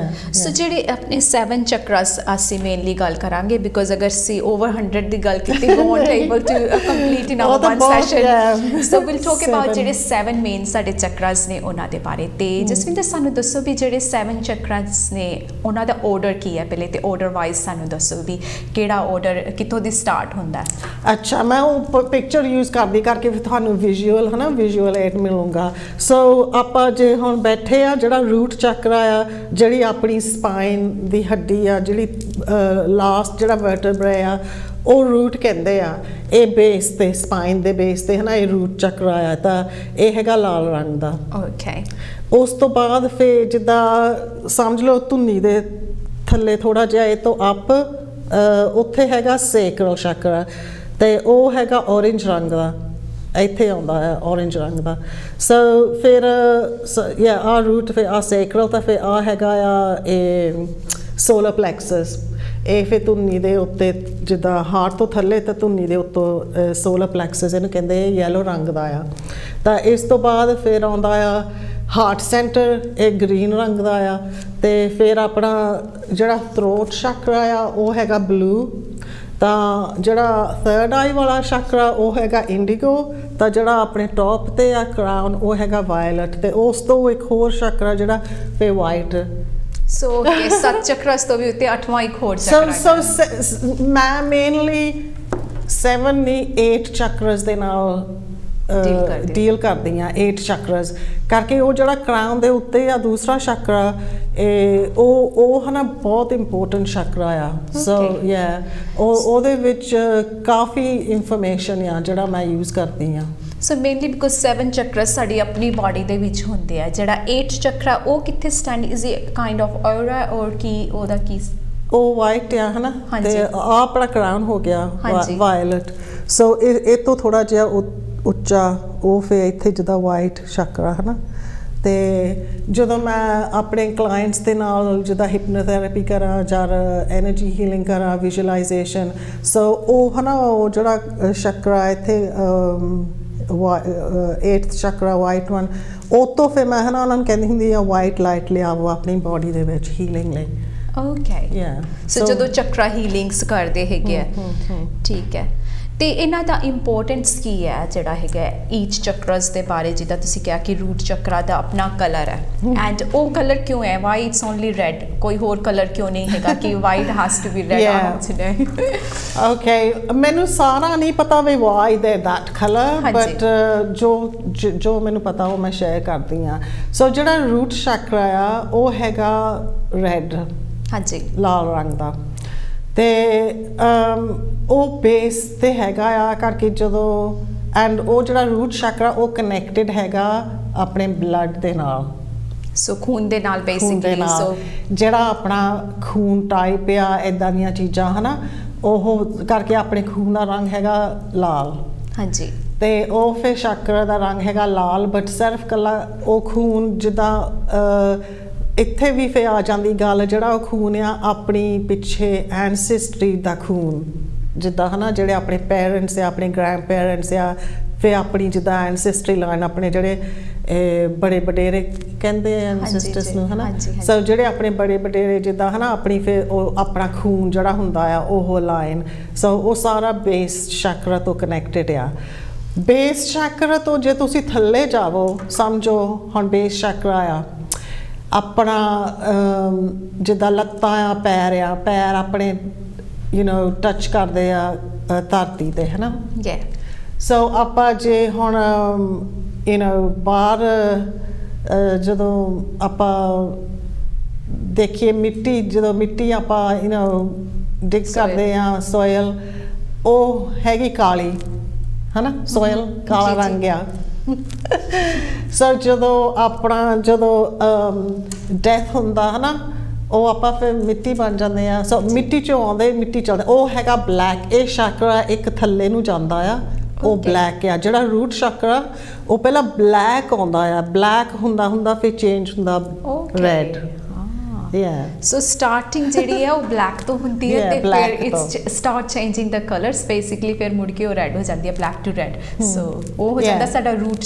so ਜਿਹੜੇ ਆਪਣੇ 7 chakras ਅਸੀਂ mainly ਗੱਲ ਕਰਾਂਗੇ because ਅਗਰ ਸੀ over 100 ਦੀ ਗੱਲ ਕੀਤੀ we won't able to complete in our one session so we'll talk about ਜਿਹੜੇ 7 main ਸਾਡੇ chakras ਨੇ ਉਹਨਾਂ ਦੇ ਬਾਰੇ ਤੇ ਜਸਵਿੰਦਰ ਸਾਨੂੰ ਦੱਸੋ ਵੀ ਜਿਹੜੇ 7 chakras ਨੇ ਉਹਨਾਂ ਦਾ order ਕੀ ਹੈ ਪਹਿਲੇ ਤੇ order wise ਸਾਨੂੰ ਦੱਸੋ ਵੀ ਕਿਹੜਾ order ਕਿੱਥੋਂ ਦੀ start ਹੁੰਦਾ ਅੱਛਾ ਮੈਂ ਉਹ ਪਿਕਚਰ ਯੂਜ਼ ਕਰਦੀ ਕਰਕੇ ਫਿਰ ਤੁਹਾਨੂੰ ਵਿਜ਼ੂਅਲ ਹੈ ਨਾ ਵਿਜ਼ੂਅਲ ਐਡ ਮਿਲੂਗਾ ਸੋ ਆਪਾਂ ਜੇ ਹੁਣ ਬੈਠੇ ਆ ਜਿਹੜਾ ਰੂਟ ਚੱਕਰਾ ਆ ਜਿਹੜੀ ਆਪਣੀ ਸਪਾਈਨ ਦੀ ਹੱਡੀ ਆ ਜਿਹੜੀ ਲਾਸਟ ਜਿਹੜਾ ਵਰਟੇਬਰੇ ਆ ਉਹ ਰੂਟ ਕਹਿੰਦੇ ਆ ਇਹ ਬੇਸ ਤੇ ਸਪਾਈਨ ਦੇ ਬੇਸ ਤੇ ਹੈ ਨਾ ਇਹ ਰੂਟ ਚੱਕਰਾ ਆ ਤਾਂ ਇਹ ਹੈਗਾ ਲਾਲ ਰੰਗ ਦਾ ਓਕੇ ਉਸ ਤੋਂ ਬਾਅਦ ਫਿਰ ਜਿੱਦਾਂ ਸਮਝ ਲਓ ਧੁੰਨੀ ਦੇ ਥੱਲੇ ਥੋੜਾ ਜਿਹਾ ਇਹ ਤੋਂ ਅਪ ਉੱਥੇ ਹੈਗਾ ਸੇਕਰਲ ਚੱਕਰਾ ਤੇ ਉਹ ਹੈਗਾ ਔਰੇਂਜ ਰੰਗ ਦਾ ਇੱਥੇ ਆਉਂਦਾ ਹੈ ਔਰੇਂਜ ਰੰਗ ਦਾ ਸੋ ਫਿਰ ਯਾ ਆ ਰੂਟ ਫਿਰ ਆ ਸੇਕਰਲ ਤਾਂ ਫਿਰ ਆ ਹੈਗਾ ਆ ਇਹ ਸੋਲਰ ਪਲੈਕਸਸ ਇਹ ਫਿਰ ਧੁੰਨੀ ਦੇ ਉੱਤੇ ਜਿੱਦਾਂ ਹਾਰਟ ਤੋਂ ਥੱਲੇ ਤਾਂ ਧੁੰਨੀ ਦੇ ਉੱਤੋਂ ਸੋਲਰ ਪਲੈਕਸਸ ਇਹਨੂੰ ਕਹਿੰਦੇ ਯੈਲੋ ਰੰਗ ਦਾ ਆ ਤਾਂ ਇਸ ਤੋਂ ਬਾਅਦ ਫਿਰ ਆਉਂਦਾ ਆ ਹਾਰਟ ਸੈਂਟਰ ਇਹ ਗ੍ਰੀਨ ਰੰਗ ਦਾ ਆ ਤੇ ਫਿਰ ਆਪਣਾ ਜਿਹੜਾ ਥਰੋਟ ਚੱਕਰਾ ਆ ਉਹ ਹੈਗਾ ਬਲੂ ਤਾਂ ਜਿਹੜਾ ਥਰਡ ਆਈ ਵਾਲਾ ਚੱਕਰਾ ਉਹ ਹੈਗਾ ਇੰਡੀਗੋ ਤਾਂ ਜਿਹੜਾ ਆਪਣੇ ਟੌਪ ਤੇ ਆ ਕਰਾਊਨ ਉਹ ਹੈਗਾ ਵਾਇਲਟ ਤੇ ਉਸ ਤੋਂ ਇੱਕ ਹੋਰ ਚੱਕਰਾ ਜਿਹੜਾ ਫਿਰ ਵਾਈਟ ਸੋ ਓਕੇ 7 ਚੱਕਰਸ ਤੋਂ ਵੀ ਉੱਤੇ 8ਵਾਂ ਇੱਕ ਹੋਰ ਚੱਕਰਾ ਸੋ ਮੈਂ ਮੇਨਲੀ 7 ਨਹੀਂ 8 ਚੱਕਰਸ ਦੇ ਨਾਲ ਡੀਲ ਕਰਦੀ ਆ 8 ਚੱਕਰਸ ਕਰਕੇ ਉਹ ਜਿਹੜਾ ਕਰਾਊਨ ਦੇ ਉੱਤੇ ਆ ਦੂਸਰਾ ਚੱਕਰਾ ਉਹ ਹਨਾ ਬਹੁਤ ਇੰਪੋਰਟੈਂਟ ਚੱਕਰਾ ਆ ਸੋ ਯਾ ਉਹਦੇ ਵਿੱਚ ਕਾਫੀ ਇਨਫੋਰਮੇਸ਼ਨ ਆ ਜਿਹੜਾ ਮੈਂ ਯੂਜ਼ ਕਰਦੀ ਆ ਸੋ ਮੇਨਲੀ ਬਿਕੋਜ਼ 7 ਚੱਕਰਸ ਸਾਡੀ ਆਪਣੀ ਬਾਡੀ ਦੇ ਵਿੱਚ ਹੁੰਦੇ ਆ ਜਿਹੜਾ 8 ਚੱਕਰਾ ਉਹ ਕਿੱਥੇ stand is it kind of aura or ਕੀ ਉਹਦਾ ਕੀ ਉਹ ਵਾਈਟ ਆ ਹਨਾ ਤੇ ਆ ਆਪਣਾ ਕਰਾਊਨ ਹੋ ਗਿਆ ਵਾਇਲਟ ਸੋ ਇਹ ਤੋਂ ਥੋੜਾ ਜਿਹਾ ਉੱਚਾ ਉਹ ਫਿਰ ਇੱਥੇ ਜਿੱਦਾਂ ਵਾਈਟ ਚੱਕਰਾ ਹੈ ਨਾ ਤੇ ਜਦੋਂ ਮੈਂ ਆਪਣੇ ਕਲਾਇੰਟਸ ਦੇ ਨਾਲ ਜਿੱਦਾਂ ਹਿਪਨੋਥੈਰੇਪੀ ਕਰਾਂ ਜਾਂ ਐਨਰਜੀ ਹੀਲਿੰਗ ਕਰਾਂ ਵਿਜ਼ੂਅਲਾਈਜ਼ੇਸ਼ਨ ਸੋ ਉਹ ਹੈ ਨਾ ਉਹ ਜਿਹੜਾ ਚੱਕਰਾ ਇੱਥੇ 8th ਚੱਕਰਾ ਵਾਈਟ ਵਨ ਉਹ ਤੋਂ ਫਿਰ ਮੈਂ ਹੈ ਨਾ ਉਹਨਾਂ ਨੂੰ ਕਹਿੰਦੀ ਹੁੰਦੀ ਆ ਵਾਈਟ ਲਾਈਟ ਲਿਆਵੋ ਆਪਣੀ ਬਾਡੀ ਦੇ ਵਿੱਚ ਹੀਲਿੰਗ ਲਈ ਓਕੇ ਸੋ ਜਦੋਂ ਚੱਕਰਾ ਹੀਲਿੰਗਸ ਕਰਦੇ ਹੈਗੇ ਆ ਠੀਕ ਹੈ ਤੇ ਇਹਨਾਂ ਦਾ ਇੰਪੋਰਟੈਂਸ ਕੀ ਹੈ ਜਿਹੜਾ ਹੈਗਾ ਈਚ ਚੱਕਰਸ ਦੇ ਬਾਰੇ, ਜਿੱਦਾਂ ਤੁਸੀਂ ਕਿਹਾ ਕਿ ਰੂਟ ਚੱਕਰਾ ਦਾ ਆਪਣਾ ਕਲਰ ਹੈ ਐਂਡ ਉਹ ਕਲਰ ਕਿਉਂ ਹੈ, ਵਾਈ ਇਟਸ ਓਨਲੀ ਰੈਡ, ਕੋਈ ਹੋਰ ਕਲਰ ਕਿਉਂ ਨਹੀਂ ਹੈਗਾ ਕਿ white has to be red on today? Okay, ਮੈਨੂੰ ਸਾਰਾ ਨਹੀਂ ਪਤਾ ਵੀ ਵਾਈ ਦੇ ਦੈਟ ਕਲਰ, ਬਟ ਜੋ ਮੈਨੂੰ ਪਤਾ ਉਹ ਮੈਂ ਸ਼ੇਅਰ ਕਰਦੀ ਹਾਂ। ਸੋ ਜਿਹੜਾ ਰੂਟ ਚੱਕਰਾ ਆ ਉਹ ਹੈਗਾ ਰੈਡ, ਹਾਂਜੀ, ਲਾਲ ਰੰਗ ਦਾ, ਤੇ ਉਹ ਬੇਸ ਤੇ ਹੈਗਾ ਆ ਕਰਕੇ ਜਦੋਂ ਐਂਡ ਉਹ ਜਿਹੜਾ ਰੂਟ ਚੱਕਰਾ ਉਹ ਕਨੈਕਟਡ ਹੈਗਾ ਆਪਣੇ ਬਲੱਡ ਦੇ ਨਾਲ, ਸੋ ਖੂਨ ਦੇ ਨਾਲ ਬੇਸਿਕਲੀ, ਸੋ ਜਿਹੜਾ ਆਪਣਾ ਖੂਨ ਟਾਈਪ ਆ ਇਦਾਂ ਦੀਆਂ ਚੀਜ਼ਾਂ ਹਨਾ, ਉਹ ਕਰਕੇ ਆਪਣੇ ਖੂਨ ਦਾ ਰੰਗ ਹੈਗਾ ਲਾਲ, ਹਾਂਜੀ, ਤੇ ਉਹ ਫਿਰ ਚੱਕਰ ਦਾ ਰੰਗ ਹੈਗਾ ਲਾਲ, ਬਟ ਸਿਰਫ ਕੱਲਾ ਉਹ ਖੂਨ ਜਿੱਦਾਂ ਇੱਥੇ ਵੀ ਫਿਰ ਆ ਜਾਂਦੀ ਗੱਲ, ਜਿਹੜਾ ਉਹ ਖੂਨ ਆ ਆਪਣੀ ਪਿੱਛੇ ਐਨਸੈਸਟਰੀ ਦਾ ਖੂਨ, ਜਿੱਦਾਂ ਹਨਾ ਜਿਹੜੇ ਆਪਣੇ ਪੇਰੈਂਟਸ ਆ, ਆਪਣੇ ਗ੍ਰੈਂਡ ਪੇਰੈਂਟਸ ਆ, ਫਿਰ ਆਪਣੀ ਜਿੱਦਾਂ ਐਨਸੈਸਟਰੀ ਲਾਈਨ, ਆਪਣੇ ਜਿਹੜੇ ਬੜੇ ਵਡੇਰੇ ਕਹਿੰਦੇ ਐਨਸੈਸਟਰਸ ਨੂੰ ਹਨਾ, ਸੋ ਜਿਹੜੇ ਆਪਣੇ ਬੜੇ ਵਡੇਰੇ ਜਿੱਦਾਂ ਹਨਾ ਆਪਣੀ ਫਿਰ ਉਹ ਆਪਣਾ ਖੂਨ ਜਿਹੜਾ ਹੁੰਦਾ ਆ ਉਹ ਲਾਈਨ, ਸੋ ਉਹ ਸਾਰਾ ਬੇਸ ਚੱਕਰ ਤੋਂ ਕਨੈਕਟਡ ਆ। ਬੇਸ ਚੱਕਰ ਤੋਂ ਜੇ ਤੁਸੀਂ ਥੱਲੇ ਜਾਵੋ, ਸਮਝੋ ਹੁਣ ਬੇਸ ਚੱਕਰ ਆ ਆਪਣਾ ਜਿੱਦਾਂ ਲੱਤਾਂ ਆ, ਪੈਰ ਆਪਣੇ ਟੱਚ ਕਰਦੇ ਆ ਧਰਤੀ ਤੇ ਹਨਾ, ਸੋ ਆਪਾਂ ਜੇ ਹੁਣ ਬਾਹਰ ਜਦੋਂ ਆਪਾਂ ਦੇਖੀਏ ਮਿੱਟੀ, ਜਦੋਂ ਮਿੱਟੀ ਆਪਾਂ ਡਿਗ ਕਰਦੇ ਆ ਸੋਇਲ, ਉਹ ਹੈਗੀ ਕਾਲੀ ਹਨਾ, ਸੋਇਲ ਕਾਲਾ ਰੰਗ ਆ। ਸੋ ਜਦੋਂ ਡੈਥ ਹੁੰਦਾ ਹਨਾ, ਉਹ ਆਪਾਂ ਫਿਰ ਮਿੱਟੀ ਬਣ ਜਾਂਦੇ ਆ, ਸੋ ਮਿੱਟੀ ਚੋਂ ਆਉਂਦੇ ਮਿੱਟੀ ਚੱਲਦੇ, ਉਹ ਹੈਗਾ ਬਲੈਕ। ਇਹ ਚੱਕਰਾ ਇੱਕ ਥੱਲੇ ਨੂੰ ਜਾਂਦਾ ਆ, ਉਹ ਬਲੈਕ ਆ। ਜਿਹੜਾ ਰੂਟ ਚੱਕਰਾ ਉਹ ਪਹਿਲਾਂ ਬਲੈਕ ਆਉਂਦਾ ਆ, ਬਲੈਕ ਹੁੰਦਾ ਫਿਰ ਚੇਂਜ ਹੁੰਦਾ ਰੈਡ। ਸੋ ਸਟਾਰਟਿੰਗ ਜਿਹੜੀ ਹੈ ਉਹ ਬਲੈਕ ਤੋਂ ਹੁੰਦੀ ਹੈ ਤੇ ਫਿਰ it's start changing the colours, basically ਫਿਰ ਮੁੜ ਕੇ ਉਹ ਰੈਡ ਹੋ ਜਾਂਦੀ ਹੈ, ਬਲੈਕ ਟੂ ਰੈਡ, ਸੋ ਉਹ ਹੋ ਜਾਂਦਾ ਸਾਡਾ ਰੂਟ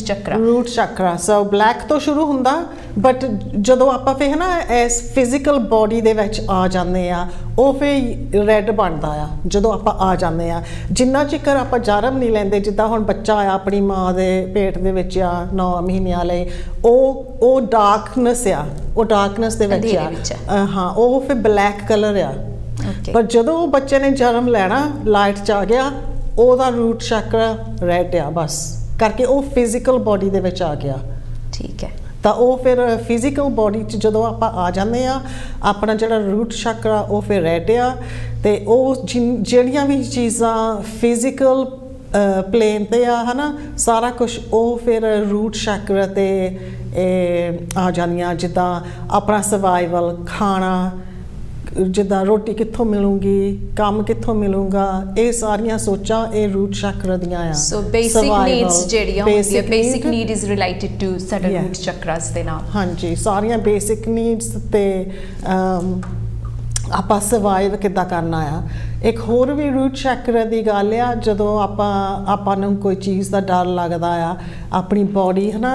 ਚੱਕਰਾ। ਸੋ ਬਲੈਕ ਤੋਂ ਸ਼ੁਰੂ ਹੁੰਦਾ, ਬਟ ਜਦੋਂ ਆਪਾਂ ਫਿਰ ਨਾ ਇਸ ਫਿਜ਼ੀਕਲ ਬੋਡੀ ਦੇ ਵਿੱਚ ਆ ਜਾਂਦੇ ਆ, ਉਹ ਫਿਰ ਰੈਡ ਬਣਦਾ ਆ ਜਦੋਂ ਆਪਾਂ ਆ ਜਾਂਦੇ ਆ। ਜਿੰਨਾ ਚਿਰ ਆਪਾਂ ਜਨਮ ਨਹੀਂ ਲੈਂਦੇ, ਜਿੱਦਾਂ ਹੁਣ ਬੱਚਾ ਆ ਆਪਣੀ ਮਾਂ ਦੇ ਪੇਟ ਦੇ ਵਿੱਚ ਆ 9 ਮਹੀਨਿਆਂ ਲਈ, ਉਹ ਡਾਰਕਨੈਸ ਆ, ਉਹ ਡਾਰਕਨੈਸ ਦੇ ਵਿੱਚ ਆ, ਹਾਂ, ਉਹ ਫਿਰ ਬਲੈਕ ਕਲਰ ਆ। ਪਰ ਜਦੋਂ ਉਹ ਬੱਚੇ ਨੇ ਜਨਮ ਲੈਣਾ, ਲਾਈਟ 'ਚ ਆ ਗਿਆ, ਉਹਦਾ ਰੂਟ ਚੱਕਰ ਰੈਡ ਆ, ਬਸ ਕਰਕੇ ਉਹ ਫਿਜ਼ੀਕਲ ਬੋਡੀ ਦੇ ਵਿੱਚ ਆ ਗਿਆ, ਠੀਕ ਹੈ। ਤਾਂ ਉਹ ਫਿਰ ਫਿਜ਼ੀਕਲ ਬੋਡੀ 'ਚ ਜਦੋਂ ਆਪਾਂ ਆ ਜਾਂਦੇ ਆ, ਆਪਣਾ ਜਿਹੜਾ ਰੂਟ ਚੱਕਰ ਆ ਉਹ ਫਿਰ ਰੈਡ ਆ, ਤੇ ਉਹ ਜਿਹੜੀਆਂ ਵੀ ਚੀਜ਼ਾਂ ਫਿਜ਼ੀਕਲ ਪਲੇਨ ਤੇ ਆ ਹਨਾ, ਸਾਰਾ ਕੁਛ ਉਹ ਫਿਰ ਰੂਟ ਚੱਕਰ ਤੇ ਆ ਜਾਂਦੀਆਂ, ਜਿੱਦਾਂ ਆਪਣਾ ਸਰਵਾਈਵਲ, ਖਾਣਾ, ਜਿੱਦਾਂ ਰੋਟੀ ਕਿੱਥੋਂ ਮਿਲੂਗੀ, ਕੰਮ ਕਿੱਥੋਂ ਮਿਲੂਗਾ, ਇਹ ਸਾਰੀਆਂ ਸੋਚਾਂ ਇਹ ਰੂਟ ਚੱਕਰ ਦੀਆਂ ਆ। ਸੋ ਬੇਸਿਕ ਨੀਡਸ ਜਿਹੜੀਆਂ ਹੁੰਦੀਆਂ, basic need is related to ਸਾਡਾ ਰੂਟ ਚੱਕਰਸ ਦੇ ਨਾਲ, ਹਾਂਜੀ, ਸਾਰੀਆਂ ਬੇਸਿਕ ਨੀਡਸ ਤੇ ਆਪਾਂ ਸਰਵਾਈਵ ਕਿੱਦਾਂ ਕਰਨਾ ਆ। ਇੱਕ ਹੋਰ ਵੀ ਰੂਟ ਚੱਕਰ ਦੀ ਗੱਲ ਆ, ਜਦੋਂ ਆਪਾਂ ਨੂੰ ਕੋਈ ਚੀਜ਼ ਦਾ ਡਰ ਲੱਗਦਾ ਆ, ਆਪਣੀ ਬੋਡੀ ਹੈ ਨਾ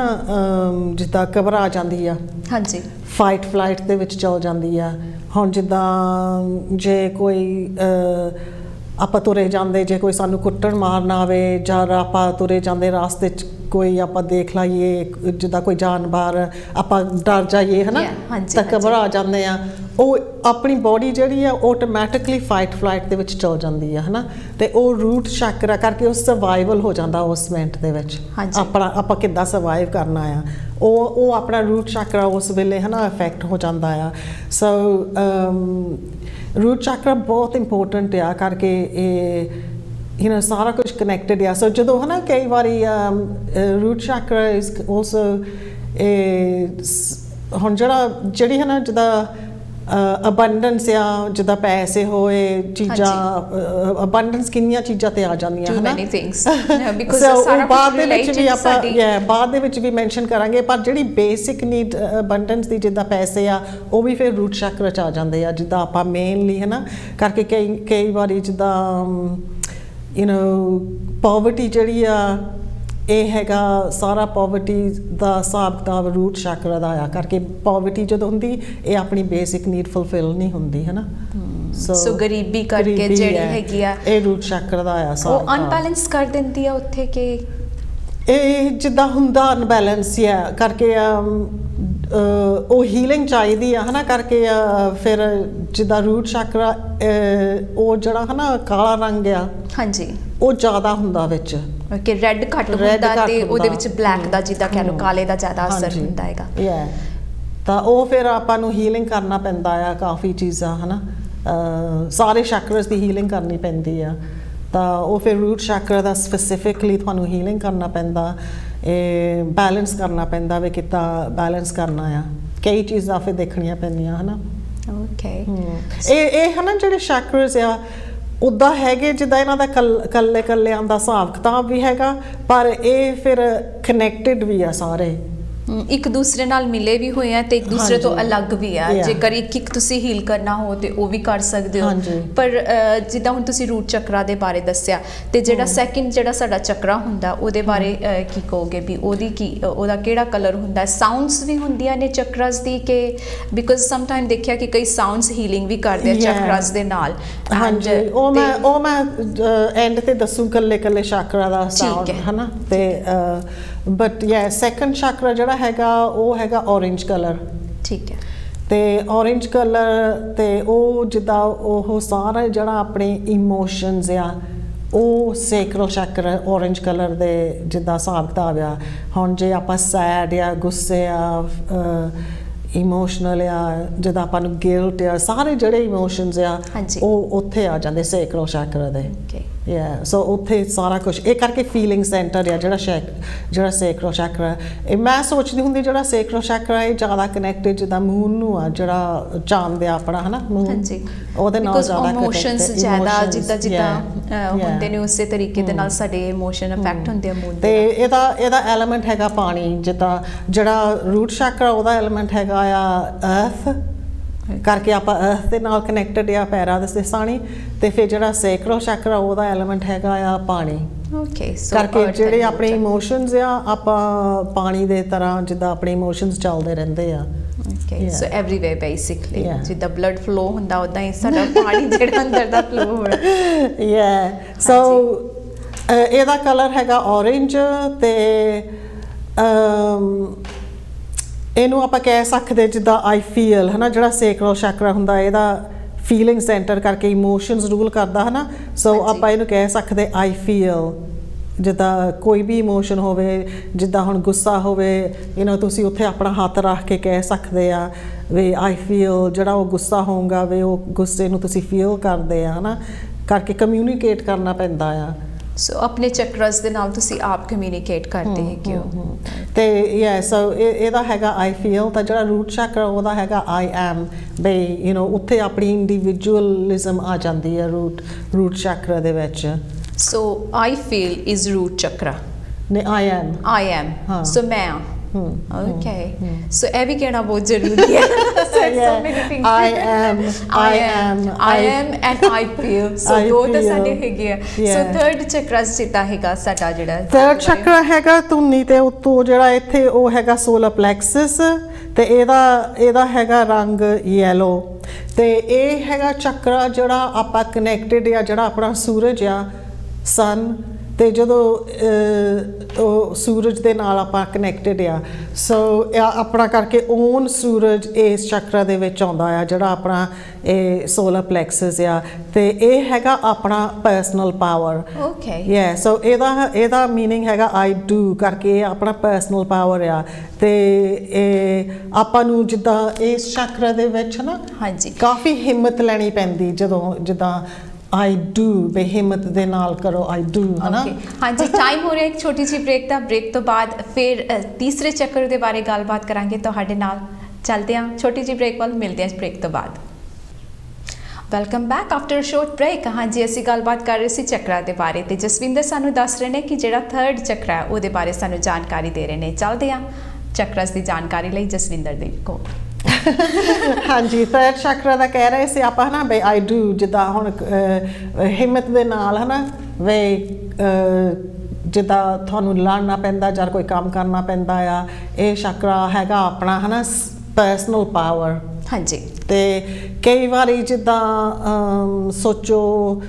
ਜਿੱਦਾਂ ਘਬਰਾ ਜਾਂਦੀ ਆ, ਹਾਂਜੀ, ਫਾਈਟ ਫਲਾਈਟ ਦੇ ਵਿੱਚ ਚਲ ਜਾਂਦੀ ਆ। ਹੁਣ ਜਿੱਦਾਂ ਜੇ ਕੋਈ ਆਪਾਂ ਤੁਰੇ ਜਾਂਦੇ, ਜੇ ਕੋਈ ਸਾਨੂੰ ਕੁੱਟਣ ਮਾਰਨ ਆਵੇ, ਜਾਂ ਆਪਾਂ ਤੁਰੇ ਜਾਂਦੇ ਰਾਸਤੇ 'ਚ ਕੋਈ ਆਪਾਂ ਦੇਖ ਲਾਈਏ ਜਿੱਦਾਂ ਕੋਈ ਜਾਨਵਰ, ਆਪਾਂ ਡਰ ਜਾਈਏ ਹੈ ਨਾ, ਤਾਂ ਘਬਰਾ ਜਾਂਦੇ ਆ। ਉਹ ਆਪਣੀ ਬੋਡੀ ਜਿਹੜੀ ਆ ਆਟੋਮੈਟਿਕਲੀ ਫਾਈਟ ਫਲਾਈਟ ਦੇ ਵਿੱਚ ਚਲ ਜਾਂਦੀ ਆ ਹੈ ਨਾ, ਅਤੇ ਉਹ ਰੂਟ ਚੱਕਰ ਕਰਕੇ ਉਹ ਸਰਵਾਈਵਲ ਹੋ ਜਾਂਦਾ ਉਸ ਮਿੰਟ ਦੇ ਵਿੱਚ। ਆਪਾਂ ਕਿੱਦਾਂ ਸਰਵਾਈਵ ਕਰਨਾ ਆ, ਉਹ ਆਪਣਾ ਰੂਟ ਚੱਕਰ ਉਸ ਵੇਲੇ ਹੈ ਨਾ ਇਫੈਕਟ ਹੋ ਜਾਂਦਾ ਆ। ਸੋ ਰੂਟ ਚੱਕਰ ਬਹੁਤ ਇੰਪੋਰਟੈਂਟ ਆ ਕਰਕੇ ਇਹ ਸਾਰਾ ਕੁਝ ਕਨੈਕਟਡ ਆ। ਸੋ ਜਦੋਂ ਹੈ ਨਾ ਕਈ ਵਾਰੀ ਰੂਟ ਚੱਕਰ ਇਜ਼ ਆਲਸੋ ਹੁਣ ਜਿਹੜੀ ਹੈ ਨਾ ਜਿੱਦਾਂ ਅਬੰਡੈਂਸ ਆ, ਜਿੱਦਾਂ ਪੈਸੇ ਹੋਏ, ਚੀਜ਼ਾਂ, ਅਬੰਡੈਂਸ ਕਿੰਨੀਆਂ ਚੀਜ਼ਾਂ ਤੇ ਆ ਜਾਂਦੀਆਂ ਹੈ ਨਾ, ਬਾਅਦ ਦੇ ਵਿੱਚ ਵੀ ਮੈਂਸ਼ਨ ਕਰਾਂਗੇ। ਪਰ ਜਿਹੜੀ ਬੇਸਿਕ ਨੀਡ ਅਬੰਡੈਂਸ ਦੀ, ਜਿੱਦਾਂ ਪੈਸੇ ਆ, ਉਹ ਵੀ ਫਿਰ ਰੂਟ ਚੱਕਰ 'ਚ ਆ ਜਾਂਦੇ ਆ। ਜਿੱਦਾਂ ਆਪਾਂ ਮੇਨਲੀ ਹੈ ਨਾ ਕਰਕੇ ਕਈ ਵਾਰੀ ਜਿੱਦਾਂ ਪੋਵਰਟੀ ਜਿਹੜੀ ਆ, ਇਹ ਹੈਗਾ ਸਾਰਾ ਪੋਵਰਟੀ ਦਾ ਹਿਸਾਬ ਕਿਤਾਬ ਰੂਟ ਚੱਕਰ ਦਾ ਆ ਕਰਕੇ। ਪੋਵਰਟੀ ਜਦੋਂ ਹੁੰਦੀ, ਇਹ ਆਪਣੀ ਬੇਸਿਕ ਨੀਡ ਫੁਲਫਿਲ ਨਹੀਂ ਹੁੰਦੀ ਹੈ ਨਾ। ਸੋ ਗਰੀਬੀ ਕਰਕੇ ਜਿਹੜੀ ਹੈਗੀ ਆ ਇਹ ਰੂਟ ਚਕਰ ਦਾ ਆ ਸਾਰਾ ਉਹ ਅਨਬੈਲੈਂਸ ਕਰ ਦਿੰਦੀ ਆ ਉੱਥੇ ਕਿ ਇਹ ਜਿੱਦਾਂ ਹੁੰਦਾ ਅਨਬੈਲੈਂਸ ਹੀ ਆ ਕਰਕੇ ਉਹ ਹੀਲਿੰਗ ਚਾਹੀਦੀ ਆ ਹਨਾ ਕਰਕੇ ਫਿਰ ਜਿੱਦਾਂ ਰੂਟ ਚਕਰ ਉਹ ਜਿਹੜਾ ਹਨਾ ਕਾਲਾ ਰੰਗ ਆ ਹਾਂਜੀ ਉਹ ਜ਼ਿਆਦਾ ਹੁੰਦਾ ਵਿੱਚ ਕਿ ਰੈੱਡ ਘੱਟ ਹੁੰਦਾ ਤੇ ਉਹਦੇ ਵਿੱਚ ਬਲੈਕ ਦਾ ਜਿੱਦਾਂ ਕਹਿ ਲਓ ਕਾਲੇ ਦਾ ਜ਼ਿਆਦਾ ਅਸਰ ਹੁੰਦਾ ਹੈਗਾ ਤਾਂ ਉਹ ਫਿਰ ਆਪਾਂ ਨੂੰ ਹੀਲਿੰਗ ਕਰਨਾ ਪੈਂਦਾ ਆ ਕਾਫੀ ਚੀਜ਼ਾਂ ਹਨਾ ਸਾਰੇ ਚਕਰਸ ਦੀ ਹੀਲਿੰਗ ਕਰਨੀ ਪੈਂਦੀ ਆ ਤਾਂ ਉਹ ਫਿਰ ਰੂਟ ਚਕਰ ਦਾ ਸਪੈਸੀਫਿਕਲੀ ਤੁਹਾਨੂੰ ਹੀਲਿੰਗ ਕਰਨਾ ਪੈਂਦਾ ਇਹ ਬੈਲੈਂਸ ਕਰਨਾ ਪੈਂਦਾ ਵੀ ਕਿੱਦਾਂ ਬੈਲੈਂਸ ਕਰਨਾ ਆ ਕਈ ਚੀਜ਼ਾਂ ਫਿਰ ਦੇਖਣੀਆਂ ਪੈਂਦੀਆਂ ਹਨਾ ਓਕੇ ਇਹ ਹਨਾ ਜਿਹੜੇ ਚਕਰਸ ਆ ਉੱਦਾਂ ਹੈਗੇ ਜਿੱਦਾਂ ਇਹਨਾਂ ਦਾ ਕੱਲਿਆਂ ਦਾ ਹਿਸਾਬ ਕਿਤਾਬ ਵੀ ਹੈਗਾ ਪਰ ਇਹ ਫਿਰ ਕਨੈਕਟਡ ਵੀ ਆ ਸਾਰੇ ਇੱਕ ਦੂਸਰੇ ਨਾਲ ਮਿਲੇ ਵੀ ਹੋਏ ਆ ਤੇ ਇੱਕ ਦੂਸਰੇ ਤੋਂ ਅਲੱਗ ਵੀ ਆ ਜੇਕਰ ਇੱਕ ਤੁਸੀਂ ਹੀਲ ਕਰਨਾ ਹੋ ਤੇ ਉਹ ਵੀ ਕਰ ਸਕਦੇ ਹੋ ਪਰ ਜਿੱਦਾਂ ਹੁਣ ਤੁਸੀਂ ਰੂਟ ਚੱਕਰਾਂ ਦੇ ਬਾਰੇ ਦੱਸਿਆ ਤੇ ਜਿਹੜਾ ਸੈਕਿੰਡ ਜਿਹੜਾ ਸਾਡਾ ਚੱਕਰਾ ਹੁੰਦਾ ਉਹਦੇ ਬਾਰੇ ਕੀ ਕਹੋਗੇ ਵੀ ਉਹਦਾ ਕਿਹੜਾ ਕਲਰ ਹੁੰਦਾ ਸਾਊਂਡਸ ਵੀ ਹੁੰਦੀਆਂ ਨੇ ਚੱਕਰਾਸ ਦੀ ਕਿ ਬਿਕਾਜ਼ ਸਮ ਟਾਈਮ ਦੇਖਿਆ ਕਿ ਕਈ ਸਾਊਂਡਸ ਹੀਲਿੰਗ ਵੀ ਕਰਦੇ ਆ ਚੱਕਰਾਸ ਦੇ ਨਾਲ ਹਾਂਜੀ ਉਹ ਮੈਂ ਐਂਡ ਤੇ ਦੱਸੂ ਕੱਲੇ ਚੱਕਰਾ ਦਾ ਸਾਊਂਡ ਹਨਾ ਤੇ ਬਟ ਸੈਕੰਡ ਚੱਕਰਾ ਜਿਹੜਾ ਹੈਗਾ ਉਹ ਹੈਗਾ orange ਕਲਰ ਠੀਕ ਹੈ ਤੇ orange ਕਲਰ ਤੇ ਉਹ ਜਿੱਦਾਂ ਉਹ ਸਾਰਾ ਜਿਹੜਾ ਆਪਣੇ ਇਮੋਸ਼ਨਸ ਆ ਉਹ ਸੈਕਰਲ ਚੱਕਰ orange ਕਲਰ ਦੇ ਜਿੱਦਾਂ ਹਿਸਾਬ ਕਿਤਾਬ ਆ ਹੁਣ ਜੇ ਆਪਾਂ ਸੈਡ ਆ ਗੁੱਸੇ ਆ ਇਮੋਸ਼ਨਲ ਆ ਜਿੱਦਾਂ ਆਪਾਂ ਨੂੰ ਗਿਲਟ ਆ ਸਾਰੇ ਜਿਹੜੇ ਇਮੋਸ਼ਨਸ ਆ ਉਹ ਉੱਥੇ ਆ ਜਾਂਦੇ ਸੈਕਰਲ ਚੱਕਰ ਦੇ ਸੋ ਉੱਥੇ ਸਾਰਾ ਕੁਝ ਇਹ ਕਰਕੇ ਫੀਲਿੰਗ ਸੈਂਟਰ ਆ ਜਿਹੜਾ ਸੈਕਰਲ ਚੱਕਰ ਇਹ ਮੈਂ ਸੋਚਦੀ ਹੁੰਦੀ ਜਿਹੜਾ ਸੈਕਰਲ ਚੱਕਰ ਹੈ ਜ਼ਿਆਦਾ ਕਨੈਕਟਡ ਜਿੱਦਾਂ ਮੂਨ ਨੂੰ ਆ ਜਿਹੜਾ ਚਾਂਦ ਆ ਆਪਣਾ ਹਨਾ ਮੂਨ ਉਹਦੇ ਨਾਲ ਜ਼ਿਆਦਾ ਇਮੋਸ਼ਨਸ ਜ਼ਿਆਦਾ ਜਿੱਦਾਂ ਹੁੰਦੇ ਨੇ ਉਸੇ ਤਰੀਕੇ ਦੇ ਨਾਲ ਸਾਡੇ ਇਮੋਸ਼ਨ ਅਫੈਕਟ ਹੁੰਦੇ ਆ ਮੂਨ ਤੇ ਇਹਦਾ ਐਲੀਮੈਂਟ ਹੈਗਾ ਪਾਣੀ ਜਿੱਦਾਂ ਜਿਹੜਾ ਰੂਟ ਚੱਕਰ ਉਹਦਾ ਐਲੀਮੈਂਟ ਹੈਗਾ ਆ ਅਰਥ ਕਰਕੇ ਆਪਾਂ ਅਰਥ ਦੇ ਨਾਲ ਕਨੈਕਟਡ ਆ ਪੈਰਾਂ ਦੇ ਸਾਣੀ ਤੇ ਫਿਰ ਜਿਹੜਾ ਸੈਕਰਲ ਚੱਕਰ ਉਹਦਾ ਐਲੀਮੈਂਟ ਹੈਗਾ ਆ ਪਾਣੀ ਓਕੇ ਸੋ ਕਰਕੇ ਜਿਹੜੇ ਆਪਣੇ ਇਮੋਸ਼ਨਸ ਆ ਆਪਾਂ ਪਾਣੀ ਦੇ ਤਰ੍ਹਾਂ ਜਿੱਦਾਂ ਆਪਣੇ ਇਮੋਸ਼ਨਸ ਚੱਲਦੇ ਰਹਿੰਦੇ ਆ ਓਕੇ ਸੋ ਐਵਰੀਵੇਅਰ ਬੇਸਿਕਲੀ ਜਿੱਦਾਂ ਬਲੱਡ ਫਲੋ ਹੁੰਦਾ ਉਦਾਂ ਹੀ ਸਾਡਾ ਪਾਣੀ ਜਿਹੜਾ ਅੰਦਰ ਦਾ ਫਲੋ ਹੋ ਰਿਹਾ ਸੋ ਇਹਦਾ ਕਲਰ ਹੈਗਾ orange ਤੇ ਇਹਨੂੰ ਆਪਾਂ ਕਹਿ ਸਕਦੇ ਜਿੱਦਾਂ ਆਈ ਫੀਲ ਹਨਾ ਜਿਹੜਾ ਸੈਕਰਲ ਚੱਕਰ ਹੁੰਦਾ ਇਹਦਾ ਫੀਲਿੰਗ ਸੈਂਟਰ ਕਰਕੇ ਇਮੋਸ਼ਨਸ ਰੂਲ ਕਰਦਾ ਹਨਾ ਸੋ ਆਪਾਂ ਇਹਨੂੰ ਕਹਿ ਸਕਦੇ ਆਈ ਫੀਲ ਜਿੱਦਾਂ ਕੋਈ ਵੀ ਇਮੋਸ਼ਨ ਹੋਵੇ ਜਿੱਦਾਂ ਹੁਣ ਗੁੱਸਾ ਹੋਵੇ ਤੁਸੀਂ ਉੱਥੇ ਆਪਣਾ ਹੱਥ ਰੱਖ ਕੇ ਕਹਿ ਸਕਦੇ ਆ ਵੀ ਆਈ ਫੀਲ ਜਿਹੜਾ ਉਹ ਗੁੱਸਾ ਹੋਊਗਾ ਵੀ ਉਹ ਗੁੱਸੇ ਨੂੰ ਤੁਸੀਂ ਫੀਲ ਕਰਦੇ ਆ ਹਨਾ ਕਰਕੇ ਕਮਿਊਨੀਕੇਟ ਕਰਨਾ ਪੈਂਦਾ ਆ ਸੋ ਆਪਣੇ ਚੱਕਰਸ ਦੇ ਨਾਲ ਤੁਸੀਂ ਆਪ ਕਮਿਊਨੀਕੇਟ ਕਰਦੇ ਹੈਗੇ ਹੋ ਤੇ ਸੋ ਇਹਦਾ ਹੈਗਾ ਆਈ ਫੀਲ ਤਾਂ ਜਿਹੜਾ ਰੂਟ ਚੱਕਰ ਉਹਦਾ ਹੈਗਾ ਆਈ ਐਮ ਬਈ ਉੱਥੇ ਆਪਣੀ ਇੰਡੀਵਿਜੂਅਲਿਜ਼ਮ ਆ ਜਾਂਦੀ ਹੈ ਰੂਟ ਚੱਕਰ ਦੇ ਵਿੱਚ ਸੋ ਆਈ ਫੀਲ ਇਜ਼ ਰੂਟ ਚੱਕਰਾ ਨੇ ਆਈ ਐਮ ਸੋ ਮੈਂ okay so ਇਹ ਵੀ ਕਹਿਣਾ ਬਹੁਤ ਜ਼ਰੂਰੀ ਹੈ so many things I am and I feel so ਦੋ ਤਾਂ ਸਾਡੇ ਹੈਗੇ ਆ so third ਚੱਕਰਾ ਜਿੱਦਾਂ ਹੈਗਾ ਸਾਡਾ ਜਿਹੜਾ third ਚੱਕਰਾ ਹੈਗਾ ਧੁਨੀ ਤੇ ਉੱਤੋਂ ਜਿਹੜਾ ਇੱਥੇ ਉਹ ਹੈਗਾ ਸੋਲਰ ਪਲੈਕਸਸ ਤੇ ਇਹਦਾ ਹੈਗਾ ਰੰਗ ਯੈਲੋ ਤੇ ਇਹ ਹੈਗਾ ਚੱਕਰਾ ਜਿਹੜਾ ਆਪਾਂ ਕਨੈਕਟਡ ਆ ਜਿਹੜਾ ਆਪਣਾ ਸੂਰਜ ਆ ਸਨ ਤੇ ਜਦੋਂ ਉਹ ਸੂਰਜ ਦੇ ਨਾਲ ਆਪਾਂ ਕਨੈਕਟਡ ਆ ਸੋ ਆਪਣਾ ਕਰਕੇ ਓਨ ਸੂਰਜ ਇਸ ਚੱਕਰ ਦੇ ਵਿੱਚ ਆਉਂਦਾ ਆ ਜਿਹੜਾ ਆਪਣਾ ਇਹ ਸੋਲਰ ਪਲੈਕਸਸ ਆ ਤੇ ਇਹ ਹੈਗਾ ਆਪਣਾ ਪਰਸਨਲ ਪਾਵਰ ਓਕੇ ਸੋ ਇਹਦਾ ਮੀਨਿੰਗ ਹੈਗਾ ਆਈ ਡੂ ਕਰਕੇ ਇਹ ਆਪਣਾ ਪਰਸਨਲ ਪਾਵਰ ਆ ਤੇ ਇਹ ਆਪਾਂ ਨੂੰ ਜਿੱਦਾਂ ਇਸ ਚੱਕਰ ਦੇ ਵਿੱਚ ਨਾ ਕਾਫੀ ਹਿੰਮਤ ਲੈਣੀ ਪੈਂਦੀ ਜਿੱਦਾਂ I do ਬੇਹਿੰਮਤ ਦੇ ਨਾਲ ਕਰੋ I do ਹਨਾ ਹਾਂਜੀ ਟਾਈਮ ਹੋ ਰਿਹਾ ਇੱਕ ਛੋਟੀ ਜਿਹੀ ਬ੍ਰੇਕ ਤੋਂ ਬਾਅਦ ਫਿਰ ਤੀਸਰੇ ਚੱਕਰ ਦੇ ਬਾਰੇ ਗੱਲਬਾਤ ਕਰਾਂਗੇ ਤੁਹਾਡੇ ਨਾਲ ਚੱਲਦੇ ਹਾਂ ਛੋਟੀ ਜਿਹੀ ਬ੍ਰੇਕ ਵੱਲ ਮਿਲਦੇ ਹਾਂ ਇਸ ਬ੍ਰੇਕ ਤੋਂ ਬਾਅਦ welcome back after a short break ਹਾਂਜੀ ਅਸੀਂ ਗੱਲਬਾਤ ਕਰ ਰਹੇ ਸੀ ਚੱਕਰਾਂ ਦੇ ਬਾਰੇ ਤੇ ਜਸਵਿੰਦਰ ਸਾਨੂੰ ਦੱਸ ਰਹੇ ਨੇ ਕਿ ਜਿਹੜਾ ਥਰਡ ਚੱਕਰ ਹੈ ਉਹਦੇ ਬਾਰੇ ਸਾਨੂੰ ਜਾਣਕਾਰੀ ਦੇ ਰਹੇ ਨੇ ਚੱਲਦੇ ਹਾਂ ਚੱਕਰਸ ਦੀ ਜਾਣਕਾਰੀ ਲਈ ਜਸਵਿੰਦਰ ਦੇ ਕੋਲ ਹਾਂਜੀ ਥਰਡ ਚੱਕਰ ਦਾ ਕਹਿ ਰਹੇ ਸੀ ਆਪਾਂ ਹਨਾ ਬਈ ਆਈ ਡੂ ਜਿੱਦਾਂ ਹੁਣ ਹਿੰਮਤ ਦੇ ਨਾਲ ਹਨਾ ਵੀ ਜਿੱਦਾਂ ਤੁਹਾਨੂੰ ਲੜਨਾ ਪੈਂਦਾ ਜਾਂ ਕੋਈ ਕੰਮ ਕਰਨਾ ਪੈਂਦਾ ਆ ਇਹ ਚੱਕਰ ਹੈਗਾ ਆਪਣਾ ਹਨਾ ਪਰਸਨਲ ਪਾਵਰ ਹਾਂਜੀ ਤੇ ਕਈ ਵਾਰੀ ਜਿੱਦਾਂ ਸੋਚੋ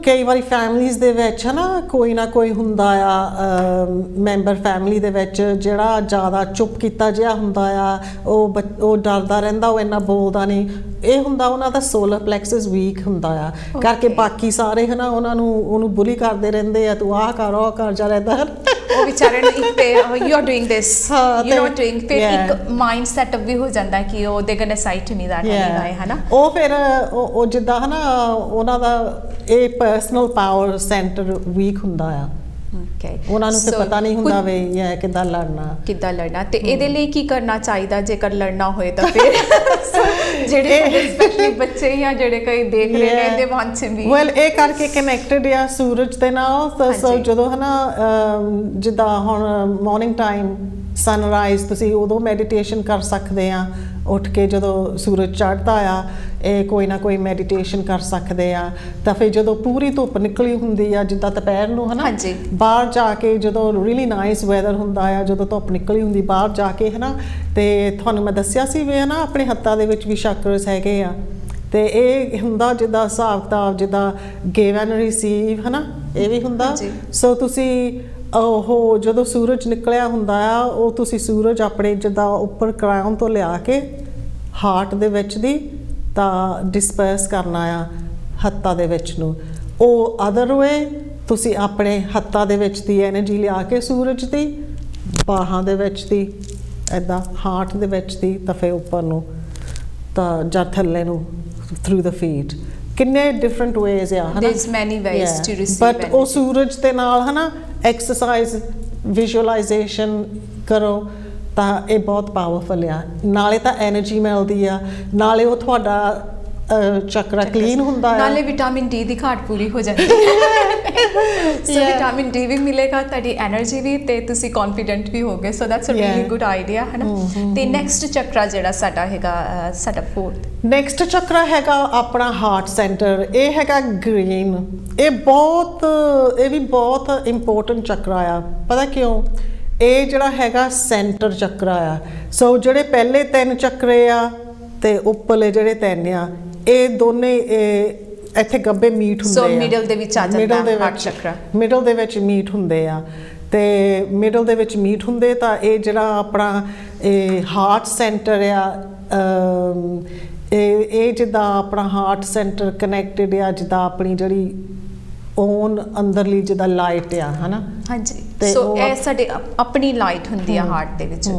ਕਈ ਵਾਰੀ ਫੈਮਲੀਜ਼ ਦੇ ਵਿੱਚ ਹੈ ਨਾ ਕੋਈ ਨਾ ਕੋਈ ਹੁੰਦਾ ਆ ਮੈਂਬਰ ਫੈਮਲੀ ਦੇ ਵਿੱਚ ਜਿਹੜਾ ਜ਼ਿਆਦਾ ਚੁੱਪ ਕੀਤਾ ਜਿਹਾ ਹੁੰਦਾ ਆ, ਉਹ ਡਰਦਾ ਰਹਿੰਦਾ, ਉਹ ਇੰਨਾ ਬੋਲਦਾ ਨਹੀਂ। ਇਹ ਹੁੰਦਾ ਉਹਨਾਂ ਦਾ ਸੋਲਰ ਪਲੈਕਸਸ ਵੀਕ ਹੁੰਦਾ ਆ, ਕਰਕੇ ਬਾਕੀ ਸਾਰੇ ਹੈ ਨਾ ਉਹਨੂੰ ਬੁਲੀ ਕਰਦੇ ਰਹਿੰਦੇ ਆ, ਤੂੰ ਆਹ ਕਰ ਉਹ ਕਰ ਜਾ ਰਹਿੰਦਾ। ਉਹ ਵਿਚਾਰੇ ਨੂੰ ਇੱਕ ਤੇ you are doing this you note doing, ਫਿਰ ਇੱਕ ਮਾਈਂਡ ਸੈਟਅਪ ਵੀ ਹੋ ਜਾਂਦਾ ਕਿ ਉਹ ਦੇ going side to me that anyway ਹੈ ਨਾ। ਉਹ ਫਿਰ ਉਹ ਜਿੱਦਾਂ ਹੈ ਨਾ ਉਹਨਾਂ ਦਾ ਇਹ ਪਰਸਨਲ ਪਾਵਰ ਸੈਂਟਰ ਵੀਕ ਹੁੰਦਾ ਆ। ਉਹਨਾਂ ਨੂੰ ਤੇ ਪਤਾ ਨਹੀਂ ਹੁੰਦਾ ਵੇ ਇਹ ਕਿੱਦਾਂ ਲੜਨਾ ਤੇ ਇਹਦੇ ਲਈ ਕੀ ਕਰਨਾ ਚਾਹੀਦਾ ਜੇਕਰ ਲੜਨਾ ਹੋਏ ਤਾਂ ਫਿਰ ਜਿਹੜੇ ਸਪੈਸ਼ਲੀ ਬੱਚੇ ਜਾਂ ਜਿਹੜੇ ਕਈ ਦੇਖ ਰਹੇ ਨੇ ਇਹਦੇ ਵਾਂਚ ਵੀ ਵੈਲ ਇਹ ਕਰਕੇ ਕਨੈਕਟਡ ਆ ਸੂਰਜ ਦੇ ਨਾਲ। ਤਾਂ ਜਦੋਂ ਹੈ ਨਾ ਜਿੱਦਾਂ ਹੁਣ ਮਾਰਨਿੰਗ ਟਾਈਮ ਸਨਰਾਈਜ਼ ਤੁਸੀਂ ਉਦੋਂ ਮੈਡੀਟੇਸ਼ਨ ਕਰ ਸਕਦੇ ਆ, ਉੱਠ ਕੇ ਜਦੋਂ ਸੂਰਜ ਚੜ੍ਹਦਾ ਆ ਇਹ ਕੋਈ ਨਾ ਕੋਈ ਮੈਡੀਟੇਸ਼ਨ ਕਰ ਸਕਦੇ ਆ। ਤਾਂ ਫਿਰ ਜਦੋਂ ਪੂਰੀ ਧੁੱਪ ਨਿਕਲੀ ਹੁੰਦੀ ਆ ਜਿੱਦਾਂ ਦੁਪਹਿਰ ਨੂੰ ਹੈ ਨਾ, ਬਾਹਰ ਜਾ ਕੇ ਜਦੋਂ ਰੀਲੀ ਨਾਈਸ ਵੈਦਰ ਹੁੰਦਾ ਆ, ਜਦੋਂ ਧੁੱਪ ਨਿਕਲੀ ਹੁੰਦੀ ਬਾਹਰ ਜਾ ਕੇ ਹੈ ਨਾ, ਤੇ ਤੁਹਾਨੂੰ ਮੈਂ ਦੱਸਿਆ ਸੀ ਵੀ ਹੈ ਨਾ ਆਪਣੇ ਹੱਥਾਂ ਦੇ ਵਿੱਚ ਵੀ ਚਕਰਸ ਹੈਗੇ ਆ। ਤੇ ਇਹ ਹੁੰਦਾ ਜਿੱਦਾਂ ਹਿਸਾਬ ਕਿਤਾਬ ਜਿੱਦਾਂ ਗਿਵ ਐਂਡ ਰਿਸੀਵ ਹੈ ਨਾ, ਇਹ ਵੀ ਹੁੰਦਾ। ਸੋ ਤੁਸੀਂ ਉਹ ਜਦੋਂ ਸੂਰਜ ਨਿਕਲਿਆ ਹੁੰਦਾ ਆ ਉਹ ਤੁਸੀਂ ਸੂਰਜ ਆਪਣੇ ਜਿੱਦਾਂ ਉੱਪਰ ਕਰਾਉਨ ਤੋਂ ਲਿਆ ਕੇ ਹਾਰਟ ਦੇ ਵਿੱਚ ਦੀ ਤਾਂ ਡਿਸਪਰਸ ਕਰਨਾ ਆ ਹੱਥਾਂ ਦੇ ਵਿੱਚ ਨੂੰ। ਉਹ ਅਦਰ ਵੇ ਤੁਸੀਂ ਆਪਣੇ ਹੱਥਾਂ ਦੇ ਵਿੱਚ ਦੀ ਐਨਰਜੀ ਲਿਆ ਕੇ ਸੂਰਜ ਦੀ ਬਾਹਾਂ ਦੇ ਵਿੱਚ ਦੀ ਇੱਦਾਂ ਹਾਰਟ ਦੇ ਵਿੱਚ ਦੀ ਤਾਂ ਫਿਰ ਉੱਪਰ ਨੂੰ ਤਾਂ ਜਾਂ ਥੱਲੇ ਨੂੰ ਥਰੂ ਦ ਫੀਟ। ਕਿੰਨੇ ਡਿਫਰੈਂਟ ਵੇਜ਼ ਆ ਹਨਾ, there's many ways to receive but ਉਹ ਸੂਰਜ ਦੇ ਨਾਲ ਹਨਾ ਐਕਸਰਸਾਈਜ਼ ਵਿਜ਼ੂਅਲਾਈਜ਼ੇਸ਼ਨ ਕਰੋ ਤਾਂ ਇਹ ਬਹੁਤ ਪਾਵਰਫੁਲ ਆ। ਨਾਲੇ ਤਾਂ ਐਨਰਜੀ ਮਿਲਦੀ ਆ, ਨਾਲੇ ਉਹ ਤੁਹਾਡਾ ਚੱਕਰਾ ਕਲੀਨ ਹੁੰਦਾ ਹੈ, ਨਾਲੇ ਵਿਟਾਮਿਨ ਡੀ ਦੀ ਘਾਟ ਪੂਰੀ ਹੋ ਜਾਂਦੀ ਹੈ। ਸੋ ਵਿਟਾਮਿਨ ਡੀ ਵੀ ਮਿਲੇਗਾ, ਤੁਹਾਡੀ એનર્ਜੀ ਵੀ, ਤੇ ਤੁਸੀਂ ਕੌਨਫੀਡੈਂਟ ਵੀ ਹੋਗੇ। So that's a really good idea ਹੈ ਨਾ। ਤੇ ਨੈਕਸਟ ਚੱਕਰਾ ਜਿਹੜਾ ਸਾਡਾ ਹੈਗਾ ਸਾਡਾ ਫੋਰਥ ਨੈਕਸਟ ਚੱਕਰਾ ਹੈਗਾ ਆਪਣਾ ਹਾਰਟ ਸੈਂਟਰ। ਇਹ ਹੈਗਾ ਗ੍ਰੀਨ। ਇਹ ਵੀ ਬਹੁਤ ਇੰਪੋਰਟੈਂਟ ਚੱਕਰਾ ਆ। ਪਤਾ ਕਿਉਂ? ਇਹ ਜਿਹੜਾ ਹੈਗਾ ਸੈਂਟਰ ਚੱਕਰਾ ਆ। ਸੋ ਜਿਹੜੇ ਪਹਿਲੇ 3 ਚੱਕਰੇ ਆ ਤੇ ਉੱਪਰਲੇ ਜਿਹੜੇ 3 ਆ ਇਹ ਦੋਨੇ ਇੱਥੇ ਗੱਬੇ ਮੀਟ ਹੁੰਦੇ ਆ। ਸੋ ਮਿਡਲ ਦੇ ਵਿੱਚ ਆ ਜਾਂਦਾ ਹਾਰਟ ਚੱਕਰਾ, ਮਿਡਲ ਦੇ ਵਿੱਚ ਮੀਟ ਹੁੰਦੇ ਆ ਤੇ ਮਿਡਲ ਦੇ ਵਿੱਚ ਮੀਟ ਹੁੰਦੇ। ਤਾਂ ਇਹ ਜਿਹੜਾ ਆਪਣਾ ਇਹ ਹਾਰਟ ਸੈਂਟਰ ਆ ਇਹ ਜਿੱਦਾਂ ਆਪਣਾ ਹਾਰਟ ਸੈਂਟਰ ਕਨੈਕਟਡ ਆ ਜਿੱਦਾਂ ਆਪਣੀ ਜਿਹੜੀ ਓਨ ਅੰਦਰਲੀ ਜਿੱਦਾਂ ਲਾਈਟ ਆ ਹਨਾ। ਹਾਂਜੀ ਸੋ ਇਹ ਸਾਡੇ ਆਪਣੀ ਲਾਈਟ ਹੁੰਦੀ ਆ ਹਾਰਟ ਦੇ ਵਿੱਚ।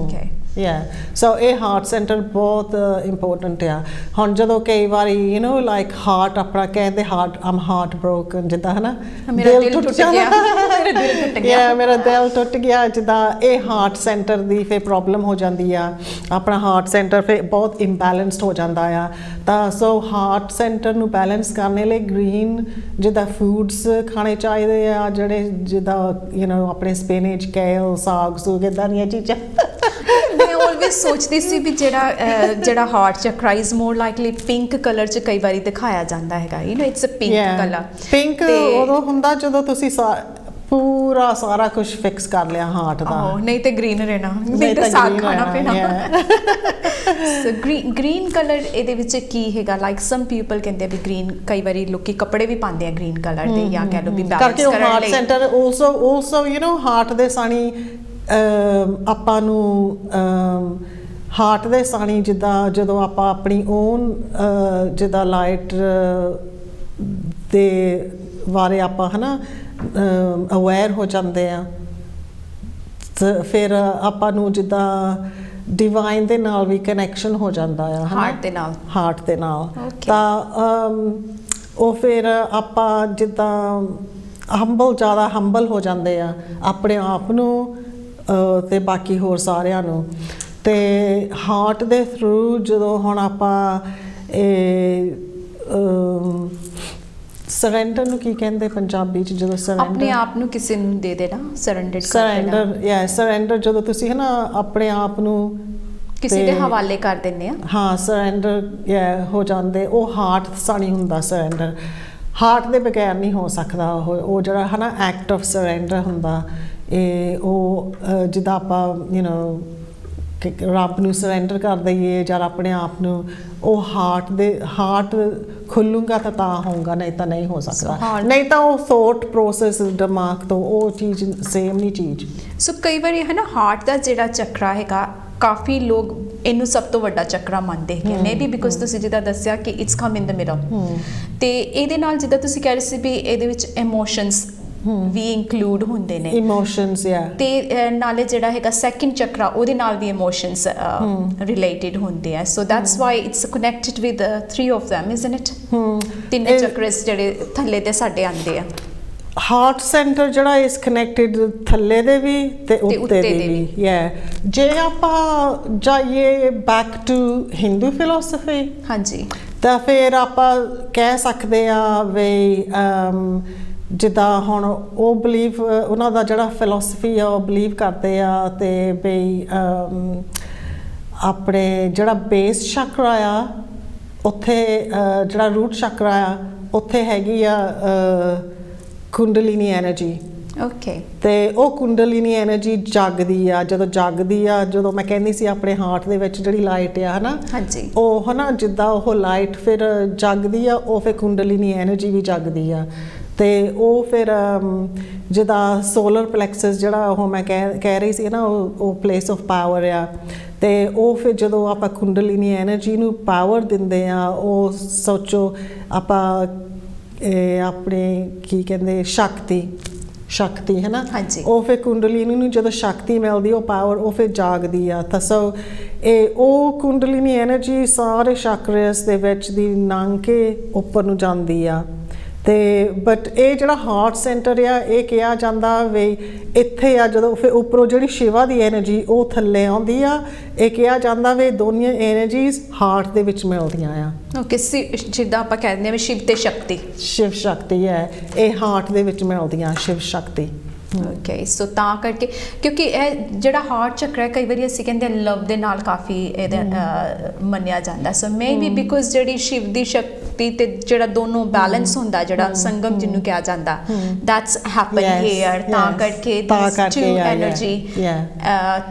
ਸੋ ਇਹ ਹਾਰਟ ਸੈਂਟਰ ਬਹੁਤ ਇੰਪੋਰਟੈਂਟ ਆ। ਹੁਣ ਜਦੋਂ ਕਈ ਵਾਰੀ ਲਾਈਕ ਹਾਰਟ ਆਪਣਾ ਕਹਿੰਦੇ ਆਮ ਹਾਰਟ ਬ੍ਰੋਕਨ ਜਿੱਦਾਂ ਹਨਾ, ਮੇਰਾ ਦਿਲ ਟੁੱਟ ਗਿਆ ਜਿੱਦਾਂ ਇਹ ਹਾਰਟ ਸੈਂਟਰ ਦੀ ਫਿਰ ਪ੍ਰੋਬਲਮ ਹੋ ਜਾਂਦੀ ਆ। ਆਪਣਾ ਹਾਰਟ ਸੈਂਟਰ ਫਿਰ ਬਹੁਤ ਇੰਬੈਲੈਂਸਡ ਹੋ ਜਾਂਦਾ ਆ। ਤਾਂ ਸੋ ਹਾਰਟ ਸੈਂਟਰ ਨੂੰ ਬੈਲੈਂਸ ਕਰਨ ਲਈ ਗ੍ਰੀਨ ਜਿੱਦਾਂ ਫੂਡਸ ਖਾਣੇ ਚਾਹੀਦੇ ਆ, ਜਿਹੜੇ ਜਿੱਦਾਂ ਆਪਣੇ ਸਪਿਨਚ, ਕੇਲ, ਸਾਗ ਸੂਗ ਇੱਦਾਂ ਦੀਆਂ ਚੀਜ਼ਾਂ। ਮੈਂ ਆਲਵੇਜ਼ ਸੋਚਦੀ ਸੀ ਵੀ ਜਿਹੜਾ heart chakra is more likely pink colour ਚ ਕਈ ਵਾਰੀ ਦਿਖਾਇਆ ਜਾਂਦਾ ਹੈਗਾ। It's a pink colour. Pink ਉਦੋਂ ਹੁੰਦਾ ਜਦੋਂ ਤੁਸੀਂ ਪੂਰਾ ਸਾਰਾ ਕੁਝ ਫਿਕਸ ਕਰ ਲਿਆ ਹਾਰਟ ਦਾ। ਨਹੀਂ ਤੇ ਗ੍ਰੀਨ ਰਹਿਣਾ, ਨਹੀਂ ਤੇ ਸਾਗ ਖਾਣਾ ਪੈਣਾ। ਸੋ ਗ੍ਰੀਨ ਕਲਰ ਇਹਦੇ ਵਿੱਚ ਕੀ ਹੈਗਾ? ਲਾਈਕ ਸਮ ਪੀਪਲ ਕਹਿੰਦੇ ਵੀ ਗ੍ਰੀਨ, ਕਈ ਵਾਰੀ ਲੋਕੀ ਕੱਪੜੇ ਵੀ ਪਾਉਂਦੇ ਆ ਗ੍ਰੀਨ ਕਲਰ ਦੇ, ਜਾਂ ਕਹਿ ਲਓ ਵੀ ਬੈਲੈਂਸ ਕਰਨ ਲਈ। ਹਾਰਟ ਸੈਂਟਰ ਆਲਸੋ ਹਾਰਟ ਦੇ ਸਾਣੀ ਆਪਾਂ ਨੂੰ ਹਾਰਟ ਦੇ ਸਾਣੀ ਜਿੱਦਾਂ ਜਦੋਂ ਆਪਾਂ ਆਪਣੀ ਓਨ ਜਿੱਦਾਂ ਲਾਈਟ ਦੇ ਬਾਰੇ ਆਪਾਂ ਹਨਾ ਅਵੇਅਰ ਹੋ ਜਾਂਦੇ ਆ, ਫਿਰ ਆਪਾਂ ਨੂੰ ਜਿੱਦਾਂ ਡਿਵਾਈਨ ਦੇ ਨਾਲ ਵੀ ਕਨੈਕਸ਼ਨ ਹੋ ਜਾਂਦਾ ਆ ਹਾਰਟ ਦੇ ਨਾਲ। ਤਾਂ ਉਹ ਫਿਰ ਆਪਾਂ ਜਿੱਦਾਂ ਜ਼ਿਆਦਾ ਹੰਬਲ ਹੋ ਜਾਂਦੇ ਆ ਆਪਣੇ ਆਪ ਨੂੰ ਤੇ ਬਾਕੀ ਹੋਰ ਸਾਰਿਆਂ ਨੂੰ। ਤੇ ਹਾਰਟ ਦੇ ਥਰੂ ਜਦੋਂ ਹੁਣ ਆਪਾਂ ਇਹ ਸਰੈਂਡਰ ਨੂੰ ਕੀ ਕਹਿੰਦੇ ਪੰਜਾਬੀ ਚ? ਜਦੋਂ ਸਰੈਂਡਰ ਆਪਣੇ ਆਪ ਨੂੰ ਕਿਸੇ ਨੂੰ ਦੇ ਦੇਣਾ, ਸਰੈਂਡਰ ਜਦੋਂ ਤੁਸੀਂ ਹੈ ਨਾ ਆਪਣੇ ਆਪ ਨੂੰ ਕਿਸੇ ਦੇ ਹਵਾਲੇ ਕਰ ਦਿੰਦੇ ਆ। ਹਾਂ ਸਰੈਂਡਰ ਹੋ ਜਾਂਦੇ। ਉਹ ਹਾਰਟ ਸਾਣੀ ਹੁੰਦਾ ਸਰੈਂਡਰ। ਹਾਰਟ ਦੇ ਬਗੈਰ ਨਹੀਂ ਹੋ ਸਕਦਾ ਉਹ ਜਿਹੜਾ ਹੈ ਨਾ ਐਕਟ ਆਫ ਸਰੈਂਡਰ ਹੁੰਦਾ। ਇਹ ਉਹ ਜਿੱਦਾਂ ਆਪਾਂ ਰੱਬ ਨੂੰ ਸਰੈਂਡਰ ਕਰ ਦਈਏ ਜਾਂ ਆਪਣੇ ਆਪ ਨੂੰ, ਉਹ ਹਾਰਟ ਖੁੱਲੂਗਾ ਤਾਂ ਹੋਊਗਾ, ਨਹੀਂ ਤਾਂ ਨਹੀਂ ਹੋ ਸਕਦਾ, ਨਹੀਂ ਤਾਂ ਉਹ ਥੋਟ ਪ੍ਰੋਸੈਸ ਦਿਮਾਗ ਤੋਂ ਉਹ ਚੀਜ਼ ਸੇਮ ਨਹੀਂ ਚੀਜ਼। ਸੋ ਕਈ ਵਾਰੀ ਹੈ ਨਾ ਹਾਰਟ ਦਾ ਜਿਹੜਾ ਚੱਕਰਾ ਹੈਗਾ, ਕਾਫੀ ਲੋਕ ਇਹਨੂੰ ਸਭ ਤੋਂ ਵੱਡਾ ਚੱਕਰਾ ਮੰਨਦੇ ਹੈਗੇ, ਮੇ ਬੀ ਬਿਕੋਜ਼ ਤੁਸੀਂ ਜਿੱਦਾਂ ਦੱਸਿਆ ਕਿ it's come in the middle, ਤੇ ਇਹਦੇ ਨਾਲ ਜਿੱਦਾਂ ਤੁਸੀਂ ਕਹਿ ਰਹੇ ਸੀ ਵੀ ਇਹਦੇ ਵਿੱਚ ਇਮੋਸ਼ਨਸ ਵੀ ਇਨਕਲੂਡ ਹੁੰਦੇ ਨੇ, ਇਮੋਸ਼ਨਸ ਤੇ ਨਾਲੇ ਜਿਹੜਾ ਹੈਗਾ ਸੈਕਿੰਡ ਚੱਕਰਾ ਉਹਦੇ ਨਾਲ ਵੀ ਇਮੋਸ਼ਨਸ ਰਿਲੇਟਡ ਹੁੰਦੇ ਆ, so that's why it's connected with 3 of them, isn't it? ਤਿੰਨੇ ਚੱਕਰਸ ਜਿਹੜੇ ਥੱਲੇ ਤੇ ਸਾਡੇ ਆਉਂਦੇ ਆ। ਹਾਰਟ ਸੈਂਟਰ ਜਿਹੜਾ ਇਸ ਕਨੈਕਟਡ ਥੱਲੇ ਦੇ ਵੀ ਤੇ ਉੱਤੇ ਦੇ ਵੀ। ਜੇ ਆਪਾਂ ਜਾਈਏ ਬੈਕ ਟੂ ਹਿੰਦੂ ਫਿਲਾਸਫੀ, ਹਾਂਜੀ, ਤਾਂ ਫਿਰ ਆਪਾਂ ਕਹਿ ਸਕਦੇ ਆ ਵੀ ਜਿੱਦਾਂ ਹੁਣ ਉਹ ਬਿਲੀਵ, ਉਹਨਾਂ ਦਾ ਜਿਹੜਾ ਫਿਲਾਸਫੀ ਆ ਉਹ ਬਿਲੀਵ ਕਰਦੇ ਆ ਤੇ ਵੀ ਆਪਣੇ ਜਿਹੜਾ ਬੇਸ ਚੱਕਰਾ ਆ ਉੱਥੇ, ਜਿਹੜਾ ਰੂਟ ਚੱਕਰਾ ਆ ਉੱਥੇ ਹੈਗੀ ਆ ਕੁੰਡਲਿਨੀ ਐਨਰਜੀ। ਓਕੇ, ਤੇ ਉਹ ਕੁੰਡਲਿਨੀ ਐਨਰਜੀ ਜਾਗਦੀ ਆ, ਜਦੋਂ ਮੈਂ ਕਹਿੰਦੀ ਸੀ ਆਪਣੇ ਹਾਰਟ ਦੇ ਵਿੱਚ ਜਿਹੜੀ ਲਾਈਟ ਆ ਹਨਾ, ਹਾਂਜੀ, ਉਹ ਹਨਾ ਜਿੱਦਾਂ ਉਹ ਲਾਈਟ ਫਿਰ ਜਾਗਦੀ ਆ, ਉਹ ਫਿਰ ਕੁੰਡਲਿਨੀ ਐਨਰਜੀ ਵੀ ਜਾਗਦੀ ਆ, ਤੇ ਉਹ ਫਿਰ ਜਿੱਦਾਂ ਸੋਲਰ ਪਲੈਕਸਸ ਜਿਹੜਾ ਉਹ ਮੈਂ ਕਹਿ ਰਹੀ ਸੀ ਨਾ, ਉਹ ਪਲੇਸ ਆਫ ਪਾਵਰ ਆ, ਤੇ ਉਹ ਫਿਰ ਜਦੋਂ ਆਪਾਂ ਕੁੰਡਲਿਨੀ ਐਨਰਜੀ ਨੂੰ ਪਾਵਰ ਦਿੰਦੇ ਆ, ਉਹ ਸੋਚੋ ਆਪਾਂ ਆਪਣੇ ਕੀ ਕਹਿੰਦੇ ਸ਼ਕਤੀ ਹੈ ਨਾ, ਉਹ ਫਿਰ ਕੁੰਡਲਿਨੀ ਨੂੰ ਜਦੋਂ ਸ਼ਕਤੀ ਮਿਲਦੀ, ਉਹ ਪਾਵਰ ਉਹ ਫਿਰ ਜਾਗਦੀ ਆ, ਤਾਂ ਸੋ ਉਹ ਕੁੰਡਲਿਨੀ ਐਨਰਜੀ ਸਾਰੇ ਚੱਕਰਸ ਦੇ ਵਿੱਚ ਦੀ ਲੰਘ ਕੇ ਉੱਪਰ ਨੂੰ ਜਾਂਦੀ ਆ। ਤੇ ਬਟ ਇਹ ਜਿਹੜਾ ਹਾਰਟ ਸੈਂਟਰ ਆ, ਇਹ ਕਿਹਾ ਜਾਂਦਾ ਵੀ ਇੱਥੇ ਆ, ਜਦੋਂ ਫਿਰ ਉੱਪਰੋਂ ਜਿਹੜੀ ਸ਼ਿਵਾ ਦੀ ਐਨਰਜੀ ਉਹ ਥੱਲੇ ਆਉਂਦੀ ਆ, ਇਹ ਕਿਹਾ ਜਾਂਦਾ ਵੀ ਦੋਨੀਆਂ ਐਨਰਜੀਜ਼ ਹਾਰਟ ਦੇ ਵਿੱਚ ਮਿਲਦੀਆਂ ਆ। ਓਕੇ, ਜਿੱਦਾਂ ਆਪਾਂ ਕਹਿੰਦੇ ਆ ਸ਼ਿਵ ਤੇ ਸ਼ਕਤੀ, ਸ਼ਿਵ ਸ਼ਕਤੀ ਹੈ, ਇਹ ਹਾਰਟ ਦੇ ਵਿੱਚ ਮਿਲਦੀਆਂ ਸ਼ਿਵ ਸ਼ਕਤੀ। ਓਕੇ, ਸੋ ਤਾਂ ਕਰਕੇ ਕਿਉਂਕਿ ਇਹ ਜਿਹੜਾ ਹਾਰਟ ਚੱਕਰ ਹੈ, ਕਈ ਵਾਰੀ ਅਸੀਂ ਕਹਿੰਦੇ ਲਵ ਦੇ ਨਾਲ ਕਾਫੀ ਇਹਦੇ ਮੰਨਿਆ ਜਾਂਦਾ, ਸੋ ਮੇ ਬੀ ਬਿਕੋਜ਼ ਜਿਹੜੀ ਸ਼ਿਵ ਦੀ ਸ਼ਕਤੀ ਤੇ ਜਿਹੜਾ ਦੋਨੋਂ ਬੈਲੈਂਸ ਹੁੰਦਾ, ਜਿਹੜਾ ਸੰਗਮ ਜਿਹਨੂੰ ਕਿਹਾ ਜਾਂਦਾ, ਦੈਟਸ ਹੈਪਨ ਹੇਅਰ, ਤਾਂ ਕਰਕੇ to energy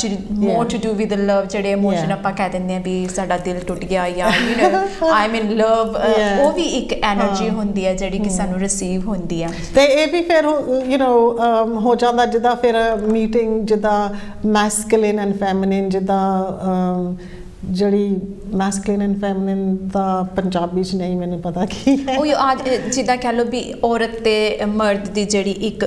to more to do with love, ਜਿਹੜੇ ਇਮੋਸ਼ਨ ਆਪਾਂ ਕਹਿ ਦਿੰਦੇ ਆ ਵੀ ਸਾਡਾ ਦਿਲ ਟੁੱਟ ਗਿਆ ਜਾਂ you know I am in ਲਵ, ਉਹ ਵੀ ਇੱਕ ਐਨਰਜੀ ਹੁੰਦੀ ਹੈ ਜਿਹੜੀ ਕਿ ਸਾਨੂੰ ਰਿਸੀਵ ਹੁੰਦੀ ਆ। ਤੇ ਇਹ ਵੀ ਫਿਰ ਯੂ ਨੋ ਹੋ ਜਾਂਦਾ ਜਿੱਦਾਂ ਫਿਰ ਮੀਟਿੰਗ, ਜਿੱਦਾਂ ਮੈਸਕੁਲਿਨ ਐਂਡ ਫੈਮਿਨਿਨ, ਜਿੱਦਾਂ ਜਿਹੜੀ ਮੈਸਕੁਲਿਨ ਐਂਡ ਫੈਮਿਨਿਨ ਦਾ ਪੰਜਾਬੀ 'ਚ ਨਹੀਂ ਮੈਨੂੰ ਪਤਾ ਕੀ ਹੈ, ਉਹ ਜਿੱਦਾਂ ਕਹਿ ਲਓ ਵੀ ਔਰਤ ਤੇ ਮਰਦ ਦੀ ਜਿਹੜੀ ਇੱਕ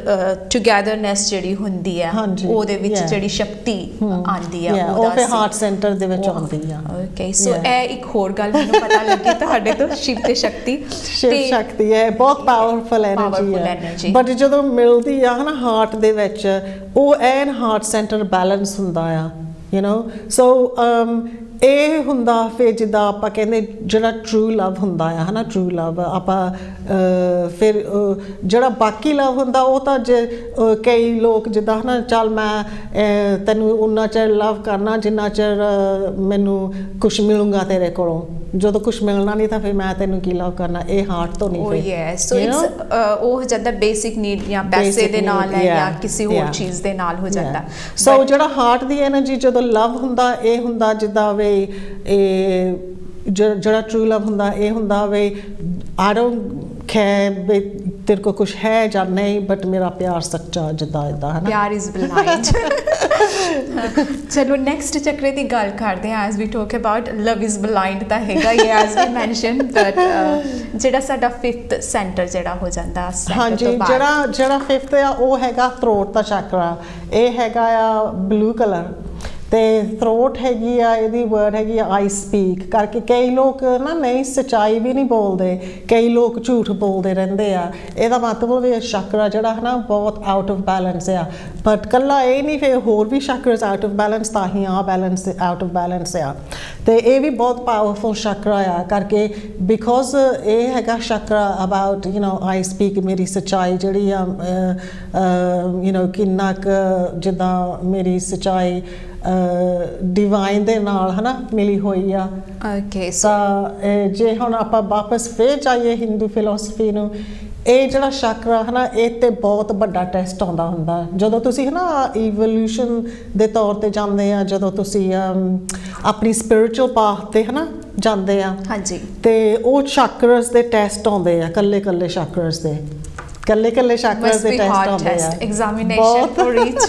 ਟੁਗੇਦਰਨੈਸ ਜਿਹੜੀ ਹੁੰਦੀ ਹੈ, ਉਹਦੇ ਵਿੱਚ ਜਿਹੜੀ ਸ਼ਕਤੀ ਆਉਂਦੀ ਆ, ਉਹ ਫਿਰ ਹਾਰਟ ਸੈਂਟਰ ਦੇ ਵਿੱਚ ਆਉਂਦੀ ਆ। ਓਕੇ, ਸੋ ਇਹ ਇੱਕ ਹੋਰ ਗੱਲ ਮੈਨੂੰ ਪਤਾ ਲੱਗੀ ਤੁਹਾਡੇ ਤੋਂ, ਸ਼ਿਵ ਤੇ ਸ਼ਕਤੀ, ਸ਼ਿਵ ਸ਼ਕਤੀ ਹੈ ਬਹੁਤ ਪਾਵਰਫੁਲ ਐਨਰਜੀ ਹੈ, ਬਟ ਜਦੋਂ ਮਿਲਦੀ ਆ ਹਨਾ ਹਾਰਟ ਦੇ ਵਿੱਚ, ਉਹ ਐਨ ਹਾਰਟ ਸੈਂਟਰ ਬੈਲੈਂਸ ਹੁੰਦਾ ਆ, ਯੂ ਨੋ। ਸੋ ਇਹ ਹੁੰਦਾ ਫਿਰ ਜਿੱਦਾਂ ਆਪਾਂ ਕਹਿੰਦੇ ਜਿਹੜਾ ਟਰੂ ਲਵ ਹੁੰਦਾ ਆ ਹਨਾ, ਟਰੂ ਲਵ ਆਪਾਂ ਫਿਰ ਜਿਹੜਾ ਬਾਕੀ ਲਵ ਹੁੰਦਾ ਉਹ ਤਾਂ ਜੇ ਕਈ ਲੋਕ ਜਿੱਦਾਂ ਹਨਾ, ਚੱਲ ਮੈਂ ਤੈਨੂੰ ਉਨਾ ਚਿਰ ਲਵ ਕਰਨਾ ਜਿੰਨਾ ਚਿਰ ਮੈਨੂੰ ਕੁਛ ਮਿਲੂਗਾ ਤੇਰੇ ਕੋਲੋਂ, ਜਦੋਂ ਕੁਛ ਮਿਲਣਾ ਨਹੀਂ ਤਾਂ ਫਿਰ ਮੈਂ ਤੈਨੂੰ ਕੀ ਲਵ ਕਰਨਾ, ਇਹ ਹਾਰਟ ਤੋਂ ਨਹੀਂ। ਸੋ ਉਹ ਜਾਂਦਾ ਬੇਸਿਕ ਨੀਡ ਜਾਂ ਪੈਸੇ ਦੇ ਨਾਲ ਹੈ ਜਾਂ ਕਿਸੇ ਹੋਰ ਚੀਜ਼ ਦੇ ਨਾਲ ਹੋ ਜਾਂਦਾ। ਸੋ ਜਿਹੜਾ ਹਾਰਟ ਦੀ ਐਨਰਜੀ ਜਦੋਂ ਲਵ ਹੁੰਦਾ, ਇਹ ਹੁੰਦਾ ਜਿੱਦਾਂ ਵੇ ਇਹ ਜਿਹੜਾ ਟਰੂ ਲਵ ਹੁੰਦਾ, ਇਹ ਹੁੰਦਾ ਵੇ ਆਈ ਡੋਂਟ ਕੇਅਰ ਵੀ ਤੇਰੇ ਕੋਲ ਕੁਛ ਹੈ ਜਾਂ ਨਹੀਂ, ਬਟ ਮੇਰਾ ਪਿਆਰ ਸੱਚਾ, ਜਿੱਦਾਂ ਇੱਦਾਂ ਹੈ ਨਾ, ਪਿਆਰ ਇਜ਼ ਬਲਾਈਂਡ। ਚਲੋ ਨੈਕਸਟ ਚੱਕਰੇ ਦੀ ਗੱਲ ਕਰਦੇ ਹਾਂ, as we talk about love is blind ਤਾਂ ਹੈਗਾ ਹੀ, ਐਜ਼ ਵੀ ਮੈਂਸ਼ਨ, ਬਟ ਜਿਹੜਾ ਸਾਡਾ 5th ਸੈਂਟਰ ਜਿਹੜਾ ਹੋ ਜਾਂਦਾ, ਹਾਂਜੀ, ਜਿਹੜਾ 5th ਆ ਉਹ ਹੈਗਾ ਥਰੋਟ ਦਾ ਚੱਕਰਾ, ਇਹ ਹੈਗਾ ਆ ਬਲੂ ਕਲਰ, ਤੇ ਥਰੋਟ ਹੈਗੀ ਆ, ਇਹਦੀ ਵਰਡ ਹੈਗੀ ਆ ਆਈ ਸਪੀਕ, ਕਰਕੇ ਕਈ ਲੋਕ ਨਾ ਨਹੀਂ ਸੱਚਾਈ ਵੀ ਨਹੀਂ ਬੋਲਦੇ, ਕਈ ਲੋਕ ਝੂਠ ਬੋਲਦੇ ਰਹਿੰਦੇ ਆ, ਇਹਦਾ ਮਤਲਬ ਇਹ ਚੱਕਰਾ ਜਿਹੜਾ ਹੈ ਨਾ ਬਹੁਤ ਆਊਟ ਆਫ ਬੈਲੈਂਸ ਆ, ਬਟ ਕੱਲਾ ਇਹ ਨਹੀਂ, ਫਿਰ ਹੋਰ ਵੀ ਚੱਕਰਸ ਆਊਟ ਆਫ ਬੈਲੈਂਸ, ਤਾਂ ਹੀ ਆ ਬੈਲੈਂਸ ਆਊਟ ਆਫ ਬੈਲੈਂਸ ਆ, ਤੇ ਇਹ ਵੀ ਬਹੁਤ ਪਾਵਰਫੁਲ ਚੱਕਰਾ ਆ, ਕਰਕੇ ਬਿਕੋਜ਼ ਇਹ ਹੈਗਾ chakra about you know I speak, ਮੇਰੀ ਸੱਚਾਈ ਜਿਹੜੀ ਆ, ਯੂ ਨੋ ਕਿੰਨਾ ਕੁ ਜਿੱਦਾਂ ਮੇਰੀ ਸੱਚਾਈ ਡਿਵਾਈਨ ਦੇ ਨਾਲ ਹਨਾ ਮਿਲੀ ਹੋਈ ਆ। ਓਕੇ, ਤਾਂ ਜੇ ਹੁਣ ਆਪਾਂ ਵਾਪਸ ਫੇਰ ਜਾਈਏ ਹਿੰਦੂ ਫਿਲਾਸਫੀ ਨੂੰ, ਇਹ ਜਿਹੜਾ ਚੱਕਰਾ ਹੈ ਨਾ ਇਹ ਤੇ ਬਹੁਤ ਵੱਡਾ ਟੈਸਟ ਆਉਂਦਾ ਹੁੰਦਾ ਜਦੋਂ ਤੁਸੀਂ ਹੈ ਨਾ ਇਵੋਲੂਸ਼ਨ ਦੇ ਤੌਰ ਤੇ ਜਾਂਦੇ ਆ ਜਦੋਂ ਤੁਸੀਂ ਆਪਣੀ ਸਪਿਰਿਚੁਅਲ ਪਾਥ ਤੇ ਹੈ ਨਾ ਜਾਂਦੇ ਆ ਹਾਂਜੀ ਤੇ ਉਹ ਚੱਕਰਸ ਦੇ ਟੈਸਟ ਆਉਂਦੇ ਆ ਕੱਲੇ ਚੱਕਰਸ ਦੇ ਕੱਲੇ ਚੱਕਰਸ ਦੇ ਟੈਸਟ ਆਉਂਦੇ ਆ ਐਗਜ਼ਾਮੀਨੇਸ਼ਨ ਫॉर ਰੀਚ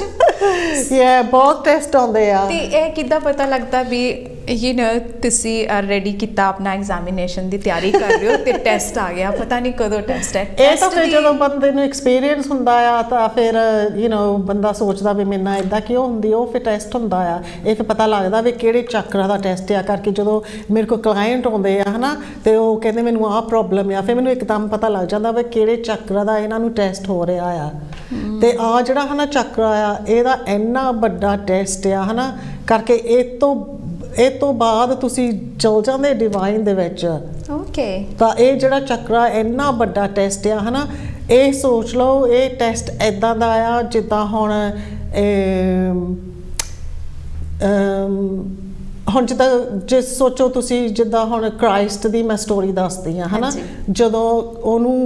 ਬਹੁਤ ਟੈਸਟ ਆਉਂਦੇ ਆ ਤੇ ਇਹ ਕਿੱਦਾਂ ਪਤਾ ਲੱਗਦਾ ਵੀ ਤੁਸੀਂ ਰੈਡੀ ਕੀਤਾ ਆਪਣਾ ਐਗਜ਼ਾਮੀਨੇਸ਼ਨ ਦੀ ਤਿਆਰੀ ਕਰ ਰਹੇ ਹੋ ਤੇ ਟੈਸਟ ਆ ਗਿਆ ਪਤਾ ਨਹੀਂ ਕਦੋਂ ਟੈਸਟ ਹੈ ਇਹ ਤਾਂ ਫਿਰ ਜਦੋਂ ਬੰਦੇ ਨੂੰ ਐਕਸਪੀਰੀਅੰਸ ਹੁੰਦਾ ਆ ਤਾਂ ਫਿਰ ਬੰਦਾ ਸੋਚਦਾ ਵੀ ਮੇਰੇ ਨਾਲ ਇਦਾਂ ਕਿਉਂ ਹੁੰਦੀ ਉਹ ਫਿਰ ਟੈਸਟ ਹੁੰਦਾ ਆ ਇਹ ਫਿਰ ਪਤਾ ਲੱਗਦਾ ਵੀ ਕਿਹੜੇ ਚੱਕਰਾਂ ਦਾ ਟੈਸਟ ਆ ਕਰਕੇ ਜਦੋਂ ਮੇਰੇ ਕੋਲ ਕਲਾਇੰਟ ਆਉਂਦੇ ਆ ਹਨਾ ਤੇ ਉਹ ਕਹਿੰਦੇ ਮੈਨੂੰ ਆਹ ਪ੍ਰੋਬਲਮ ਆ ਫਿਰ ਮੈਨੂੰ ਇੱਕਦਮ ਪਤਾ ਲੱਗ ਜਾਂਦਾ ਵੀ ਕਿਹੜੇ ਚੱਕਰਾਂ ਦਾ ਇਹਨਾਂ ਨੂੰ ਟੈਸਟ ਹੋ ਰਿਹਾ ਆ ਤੇ ਆ ਜਿਹੜਾ ਹਨਾ ਚੱਕਰਾ ਆ ਇਹਦਾ ਇੰਨਾ ਵੱਡਾ ਟੈਸਟ ਆ ਹਨਾ ਕਰਕੇ ਇਹ ਤੋਂ ਬਾਅਦ ਤੁਸੀਂ ਚਲ ਜਾਂਦੇ ਡਿਵਾਈਨ ਦੇ ਵਿੱਚ ਓਕੇ ਤਾਂ ਇਹ ਜਿਹੜਾ ਚੱਕਰਾ ਇੰਨਾ ਵੱਡਾ ਟੈਸਟ ਆ ਹਨਾ ਇਹ ਸੋਚ ਲਓ ਇਹ ਟੈਸਟ ਇਦਾਂ ਦਾ ਆ ਜਿੱਦਾਂ ਹੁਣ ਹੁਣ ਜਿੱਦਾਂ ਜੇ ਸੋਚੋ ਤੁਸੀਂ ਜਿੱਦਾਂ ਹੁਣ ਕ੍ਰਾਈਸਟ ਦੀ ਮੈਂ ਸਟੋਰੀ ਦੱਸਦੀ ਹਾਂ ਹਨਾ ਜਦੋਂ ਉਹਨੂੰ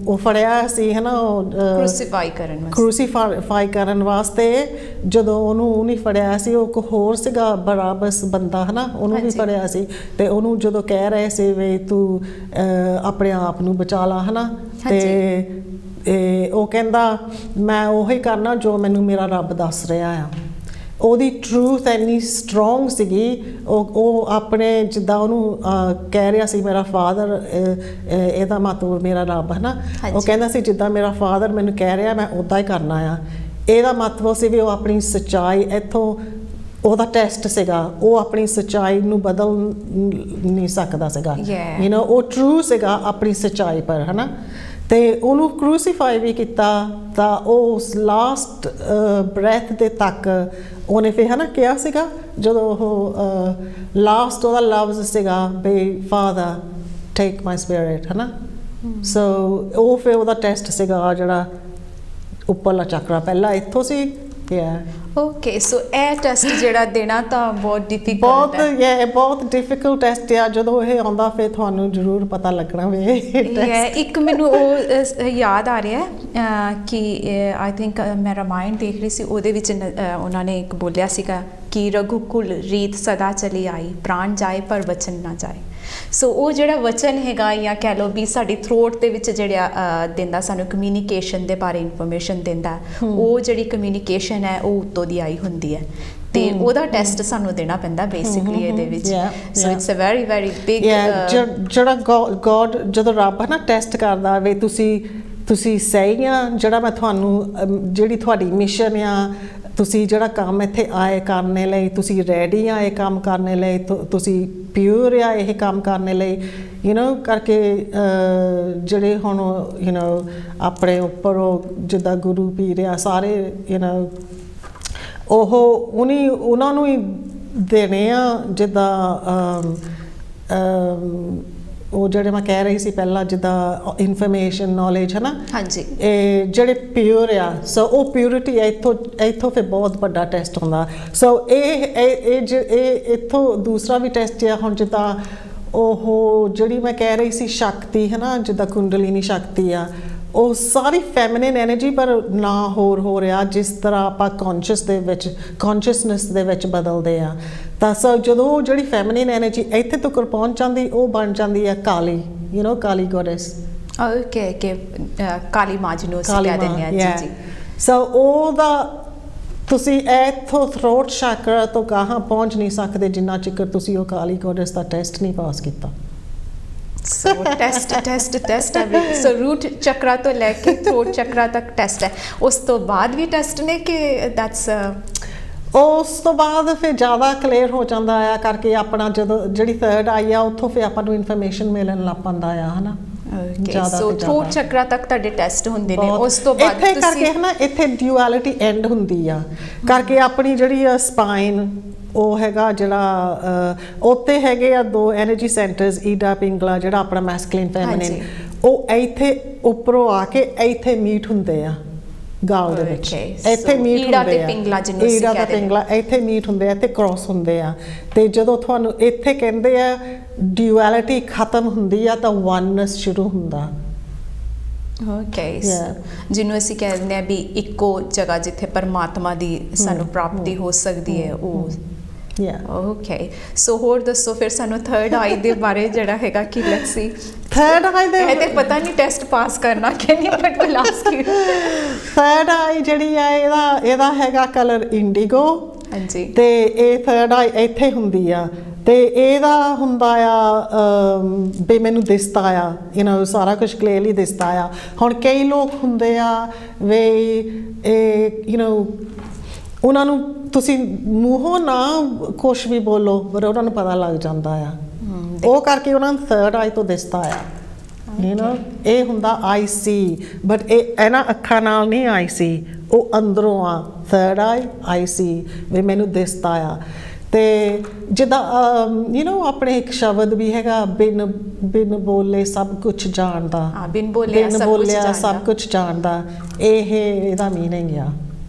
ਉਹ ਫੜਿਆ ਸੀ ਹਨਾ ਕ੍ਰੂਸੀਫਾਈ ਕਰਨ ਵਾਸਤੇ ਜਦੋਂ ਉਹਨੂੰ ਨਹੀਂ ਫੜਿਆ ਸੀ ਉਹ ਕੋਈ ਹੋਰ ਸੀਗਾ ਬਰਾਬਸ ਬੰਦਾ ਹਨਾ ਉਹਨੂੰ ਵੀ ਫੜਿਆ ਸੀ ਤੇ ਉਹਨੂੰ ਜਦੋਂ ਕਹਿ ਰਹੇ ਸੀ ਵੀ ਤੂੰ ਆਪਣੇ ਆਪ ਨੂੰ ਬਚਾ ਲਾ ਹਨਾ ਤੇ ਉਹ ਕਹਿੰਦਾ ਮੈਂ ਉਹੀ ਕਰਨਾ ਜੋ ਮੈਨੂੰ ਮੇਰਾ ਰੱਬ ਦੱਸ ਰਿਹਾ ਆ ਉਹਦੀ ਟਰੂਥ ਇੰਨੀ ਸਟਰੋਂਗ ਸੀਗੀ ਉਹ ਆਪਣੇ ਜਿੱਦਾਂ ਉਹਨੂੰ ਕਹਿ ਰਿਹਾ ਸੀ ਮੇਰਾ ਫਾਦਰ ਇਹਦਾ ਮਤਲਬ ਮੇਰਾ ਰੱਬ ਹੈ ਨਾ ਉਹ ਕਹਿੰਦਾ ਸੀ ਜਿੱਦਾਂ ਮੇਰਾ ਫਾਦਰ ਮੈਨੂੰ ਕਹਿ ਰਿਹਾ ਮੈਂ ਉੱਦਾਂ ਹੀ ਕਰਨਾ ਆ ਇਹਦਾ ਮਤਲਬ ਸੀ ਵੀ ਉਹ ਆਪਣੀ ਸੱਚਾਈ ਇੱਥੋਂ ਉਹਦਾ ਟੈਸਟ ਸੀਗਾ ਉਹ ਆਪਣੀ ਸੱਚਾਈ ਨੂੰ ਬਦਲ ਨਹੀਂ ਸਕਦਾ ਸੀਗਾ ਉਹ ਟਰੂ ਸੀਗਾ ਆਪਣੀ ਸੱਚਾਈ ਪਰ ਹੈ ਨਾ ਤੇ ਉਹਨੂੰ ਕ੍ਰੂਸੀਫਾਈ ਵੀ ਕੀਤਾ ਤਾਂ ਉਸ ਲਾਸਟ ਬ੍ਰੈਥ ਦੇ ਤੱਕ ਉਹਨੇ ਫਿਰ ਹੈ ਨਾ ਕਿਹਾ ਸੀਗਾ ਜਦੋਂ ਉਹ ਲਾਸਟ ਉਹਦਾ ਲਫ਼ਜ਼ ਸੀਗਾ ਵੀ ਫਾਦਰ ਟੇਕ ਮਾਈ ਸਪਿਰਿਟ ਹੈ ਨਾ ਸੋ ਉਹ ਫਿਰ ਉਹਦਾ ਟੈਸਟ ਸੀਗਾ ਜਿਹੜਾ ਉੱਪਰਲਾ ਚੱਕਰਾ ਪਹਿਲਾਂ ਇੱਥੋਂ ਸੀ ਓਕੇ ਸੋ ਇਹ ਟੈਸਟ ਜਿਹੜਾ ਦੇਣਾ ਤਾਂ ਬਹੁਤ ਡਿਫਿਕਲਟ ਹੈ ਬਹੁਤ ਡਿਫਿਕਲਟ ਟੈਸਟ ਆ ਜਦੋਂ ਇਹ ਆਉਂਦਾ ਫਿਰ ਤੁਹਾਨੂੰ ਜ਼ਰੂਰ ਪਤਾ ਲੱਗਣਾ ਵੇ ਇੱਕ ਮੈਨੂੰ ਉਹ ਯਾਦ ਆ ਰਿਹਾ ਕਿ ਆਈ ਥਿੰਕ ਮੈਂ ਰਾਮਾਇਣ ਦੇਖ ਰਹੀ ਸੀ ਉਹਦੇ ਵਿੱਚ ਉਹਨਾਂ ਨੇ ਇੱਕ ਬੋਲਿਆ ਸੀਗਾ ਕਿ ਰਘੁਕੁਲ ਰੀਤ ਸਦਾ ਚਲੀ ਆਈ ਪ੍ਰਾਣ ਜਾਏ ਪਰ ਵਚਨ ਨਾ ਜਾਏ ਸੋ ਉਹ ਜਿਹੜਾ ਵਚਨ ਹੈਗਾ ਜਾਂ ਕਹਿ ਲਓ ਵੀ ਸਾਡੀ ਥਰੋਟ ਦੇ ਵਿੱਚ ਜਿਹੜਾ ਦਿੰਦਾ ਸਾਨੂੰ ਕਮਿਊਨੀਕੇਸ਼ਨ ਦੇ ਬਾਰੇ ਇਨਫੋਰਮੇਸ਼ਨ ਦਿੰਦਾ ਉਹ ਜਿਹੜੀ ਕਮਿਊਨੀਕੇਸ਼ਨ ਹੈ ਉਹ ਉੱਤੋਂ ਦੀ ਆਈ ਹੁੰਦੀ ਹੈ ਤੇ ਉਹਦਾ ਟੈਸਟ ਸਾਨੂੰ ਦੇਣਾ ਪੈਂਦਾ ਬੇਸਿਕਲੀ ਇਹਦੇ ਵਿੱਚ so it's a very very big ਜਿਹੜਾ ਗੋਡ ਜਦੋਂ ਰੱਬ ਹੈ ਨਾ ਟੈਸਟ ਕਰਦਾ ਵੇ ਤੁਸੀਂ ਸਹੀ ਆ ਜਿਹੜਾ ਮੈਂ ਤੁਹਾਨੂੰ ਜਿਹੜੀ ਤੁਹਾਡੀ ਮਿਸ਼ਨ ਆ ਤੁਸੀਂ ਜਿਹੜਾ ਕੰਮ ਇੱਥੇ ਆਏ ਕਰਨੇ ਲਈ ਤੁਸੀਂ ਰੈਡੀ ਆ ਇਹ ਕੰਮ ਕਰਨੇ ਲਈ ਤੁਸੀਂ ਪਿਓਰ ਆ ਇਹ ਕੰਮ ਕਰਨੇ ਲਈ ਕਰਕੇ ਜਿਹੜੇ ਹੁਣ ਆਪਣੇ ਉੱਪਰ ਉਹ ਜਿੱਦਾਂ ਗੁਰੂ ਪੀਰ ਆ ਸਾਰੇ ਉਹਨਾਂ ਨੂੰ ਹੀ ਦੇਣੇ ਆ ਜਿੱਦਾਂ ਉਹ ਜਿਹੜੇ ਮੈਂ ਕਹਿ ਰਹੀ ਸੀ ਪਹਿਲਾਂ ਜਿੱਦਾਂ ਇਨਫੋਰਮੇਸ਼ਨ ਨੌਲੇਜ ਹੈ ਨਾ ਹਾਂਜੀ ਇਹ ਜਿਹੜੇ ਪਿਓਰ ਆ ਸੋ ਉਹ ਪਿਓਰਿਟੀ ਇੱਥੋਂ ਫਿਰ ਬਹੁਤ ਵੱਡਾ ਟੈਸਟ ਹੁੰਦਾ ਸੋ ਇਹ ਇੱਥੋਂ ਦੂਸਰਾ ਵੀ ਟੈਸਟ ਆ ਹੁਣ ਜਿੱਦਾਂ ਉਹ ਜਿਹੜੀ ਮੈਂ ਕਹਿ ਰਹੀ ਸੀ ਸ਼ਕਤੀ ਹੈ ਨਾ ਜਿੱਦਾਂ ਕੁੰਡਲੀਨੀ ਸ਼ਕਤੀ ਆ ਉਹ ਸਾਰੀ ਫੈਮਿਨਿਨ ਐਨਰਜੀ ਪਰ ਨਾ ਹੋਰ ਹੋ ਰਿਹਾ ਜਿਸ ਤਰ੍ਹਾਂ ਆਪਾਂ ਕੌਨਸ਼ੀਅਸਨੈਸ ਦੇ ਵਿੱਚ ਬਦਲਦੇ ਆ ਤਾਂ ਸੋ ਜਦੋਂ ਜਿਹੜੀ ਫੈਮਿਨਿਨ ਐਨਰਜੀ ਇੱਥੇ ਤੱਕ ਪਹੁੰਚ ਜਾਂਦੀ ਉਹ ਬਣ ਜਾਂਦੀ ਆ ਕਾਲੀ ਕਾਲੀ ਗੋਡੈਸ ਓਕੇ ਕਾਲੀ ਮਾਂ ਜਿਹਨੂੰ ਅਸੀਂ ਕਹਿ ਦਿੰਦੇ ਆ ਜੀ ਸੋ ਉਹਦਾ ਤੁਸੀਂ ਇੱਥੋਂ ਥਰੋਟ ਚਾਕਰਾ ਤੋਂ ਗਾਹਾਂ ਪਹੁੰਚ ਨਹੀਂ ਸਕਦੇ ਜਿੰਨਾ ਚਿਰ ਤੁਸੀਂ ਉਹ ਕਾਲੀ ਗੋਡੈਸ ਦਾ ਟੈਸਟ ਨਹੀਂ ਪਾਸ ਕੀਤਾ So test every so root chakra to leke throat chakra tak test hai us to baad vi test ne ki that's ਉਸ ਤੋਂ ਬਾਅਦ ਫਿਰ ਜ਼ਿਆਦਾ ਕਲੀਅਰ ਹੋ ਜਾਂਦਾ ਆ ਕਰਕੇ ਆਪਣਾ ਜਦੋਂ ਜਿਹੜੀ ਥਰਡ ਆਈ ਆ ਉੱਥੋਂ ਫਿਰ ਆਪਾਂ ਨੂੰ ਇਨਫੋਰਮੇਸ਼ਨ ਮਿਲਣ ਲੱਗ ਪੈਂਦਾ ਆ ਹਨਾ ਸੋ ਥਰੋਟ ਚਕਰਾ ਤੱਕ ਤੁਹਾਡੇ ਟੈਸਟ ਹੁੰਦੇ ਨੇ ਉਸ ਤੋਂ ਬਾਅਦ ਇੱਥੇ ਕਰਕੇ ਹਨਾ ਇੱਥੇ ਡਿਊਐਲਿਟੀ ਐਂਡ ਹੁੰਦੀ ਆ ਕਰਕੇ ਆਪਣੀ ਜਿਹੜੀ ਸਪਾਈਨ ਉਹ ਹੈਗਾ ਜਿਹੜਾ ਉੱਤੇ ਹੈਗੇ ਆ ਦੋ ਐਨਰਜੀ ਸੈਂਟਰਸ ਈਡਾ ਪਿੰਗਲਾ ਜਿਹੜਾ ਆਪਣਾ ਮੈਸਕੁਲਿਨ ਫੈਮਿਨਿਨ ਉਹ ਇੱਥੇ ਉੱਪਰੋਂ ਆ ਕੇ ਇੱਥੇ ਮੀਟ ਹੁੰਦੇ ਆ ਗਾਲ ਦੇ ਵਿੱਚ ਇੱਥੇ ਮੀਟ ਹੁੰਦੇ ਆ ਈਡਾ ਤੇ ਪਿੰਗਲਾ ਇੱਥੇ ਮੀਟ ਹੁੰਦੇ ਆ ਇੱਥੇ ਕ੍ਰਾਸ ਹੁੰਦੇ ਆ ਤੇ ਜਦੋਂ ਤੁਹਾਨੂੰ ਇੱਥੇ ਕਹਿੰਦੇ ਆ ਡਿਊਐਲਿਟੀ ਖਤਮ ਹੁੰਦੀ ਆ ਤਾਂ ਵਨਨੈਸ ਸ਼ੁਰੂ ਹੁੰਦਾ ਓਕੇ Yeah. ਜਿਹਨੂੰ ਅਸੀਂ ਕਹਿੰਦੇ ਆ ਵੀ ਇੱਕੋ ਜਗ੍ਹਾ ਜਿੱਥੇ ਪਰਮਾਤਮਾ ਦੀ ਸਾਨੂੰ ਪ੍ਰਾਪਤੀ ਹੋ ਸਕਦੀ ਹੈ ਉਹ ਓਕੇ ਸੋ ਹੋਰ ਦੱਸੋ ਫਿਰ ਸਾਨੂੰ ਥਰਡ ਆਈ ਦੇ ਬਾਰੇ ਜਿਹੜਾ ਹੈਗਾ ਕਿ ਲੈਟਸ ਸੀ ਥਰਡ ਆਈ ਦੇ ਇਹ ਤੇ ਪਤਾ ਨਹੀਂ ਟੈਸਟ ਪਾਸ ਕਰਨਾ ਕਿ ਨਹੀਂ but will ask you third eye ਜਿਹੜੀ ਆ ਇਹਦਾ ਹੈਗਾ ਕਲਰ ਇੰਡੀਗੋ ਹਾਂਜੀ ਤੇ ਇਹ ਥਰਡ ਆਈ ਇੱਥੇ ਹੁੰਦੀ ਆ ਤੇ ਇਹਦਾ ਹੁੰਦਾ ਆ ਵੀ ਮੈਨੂੰ ਦਿਸਦਾ ਆ ਸਾਰਾ ਕੁਝ ਕਲੀਅਰਲੀ ਦਿਸਦਾ ਆ ਹੁਣ ਕਈ ਲੋਕ ਹੁੰਦੇ ਆ ਵੀ ਇਹ ਉਹਨਾਂ ਨੂੰ ਤੁਸੀਂ ਮੂੰਹੋਂ ਨਾ ਕੁਛ ਵੀ ਬੋਲੋ ਪਰ ਉਹਨਾਂ ਨੂੰ ਪਤਾ ਲੱਗ ਜਾਂਦਾ ਆ ਉਹ ਕਰਕੇ ਉਹਨਾਂ ਨੂੰ ਥਰਡ ਆਈ ਤੋਂ ਦਿਸਦਾ ਆ ਇਹ ਹੁੰਦਾ ਆਈ ਸੀ ਬਟ ਇਹਨਾਂ ਅੱਖਾਂ ਨਾਲ ਨਹੀਂ ਆਈ ਸੀ ਉਹ ਅੰਦਰੋਂ ਆ ਥਰਡ ਆਈ ਸੀ ਵੀ ਮੈਨੂੰ ਦਿਸਦਾ ਆ ਤੇ ਜਿੱਦਾਂ ਆਪਣੇ ਇੱਕ ਸ਼ਬਦ ਵੀ ਹੈਗਾ ਬਿਨ ਬੋਲੇ ਸਭ ਕੁਝ ਜਾਣਦਾ ਬਿਨ ਬੋਲਿਆ ਸਭ ਕੁਝ ਜਾਣਦਾ ਇਹਦਾ ਮੀਨਿੰਗ ਆ